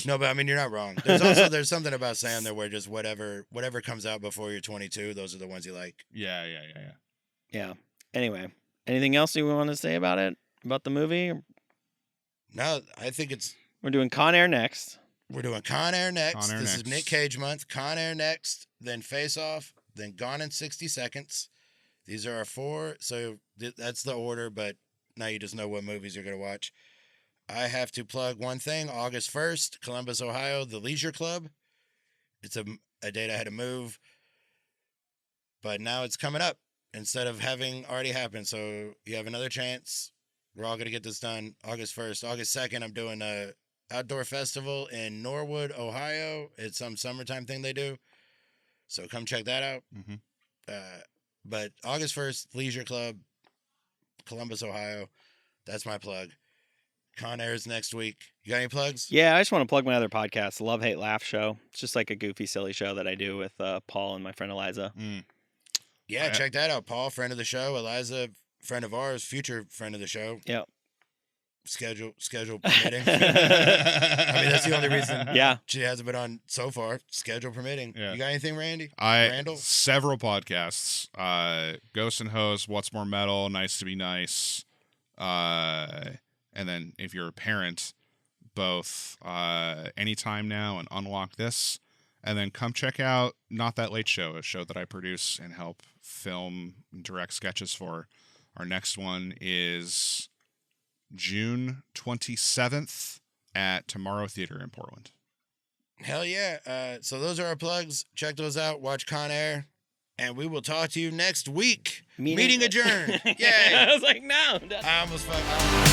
No, but I mean, you're not wrong. There's something about Sandler where just whatever comes out before you're 22, those are the ones you like. Yeah. Yeah. Anyway, anything else you want to say about it? About the movie? No, I think We're doing Con Air next. We're doing Con Air next. This is Nic Cage month. Con Air next, then Face Off, then Gone in 60 Seconds. These are our 4. So that's the order, but now you just know what movies you're going to watch. I have to plug one thing. August 1st, Columbus, Ohio, the Leisure Club. It's a date I had to move, but now it's coming up instead of having already happened. So you have another chance. We're all going to get this done August 1st. August 2nd, I'm doing a outdoor festival in Norwood, Ohio. It's some summertime thing they do. So come check that out. Mm-hmm. But August 1st, Leisure Club, Columbus, Ohio. That's my plug. Con Air's next week. You got any plugs? Yeah, I just want to plug my other podcast, the Love, Hate, Laugh Show. It's just like a goofy, silly show that I do with Paul and my friend Eliza. Yeah, check that out. Paul, friend of the show. Eliza, friend of ours, future friend of the show. Yep. Schedule permitting. I mean, that's the only reason she hasn't been on so far. Schedule permitting. Yeah. You got anything, Randy? Randall? Several podcasts. Ghost and Host, What's More Metal, Nice to Be Nice. And then if you're a parent, both Anytime Now and Unlock This. And then come check out Not That Late Show, a show that I produce and help film and direct sketches for. Our next one is June 27th at Tomorrow Theater in Portland. Hell yeah. So those are our plugs. Check those out. Watch Con Air. And we will talk to you next week. Meeting adjourned. Yay. I was like, no. I almost fucked.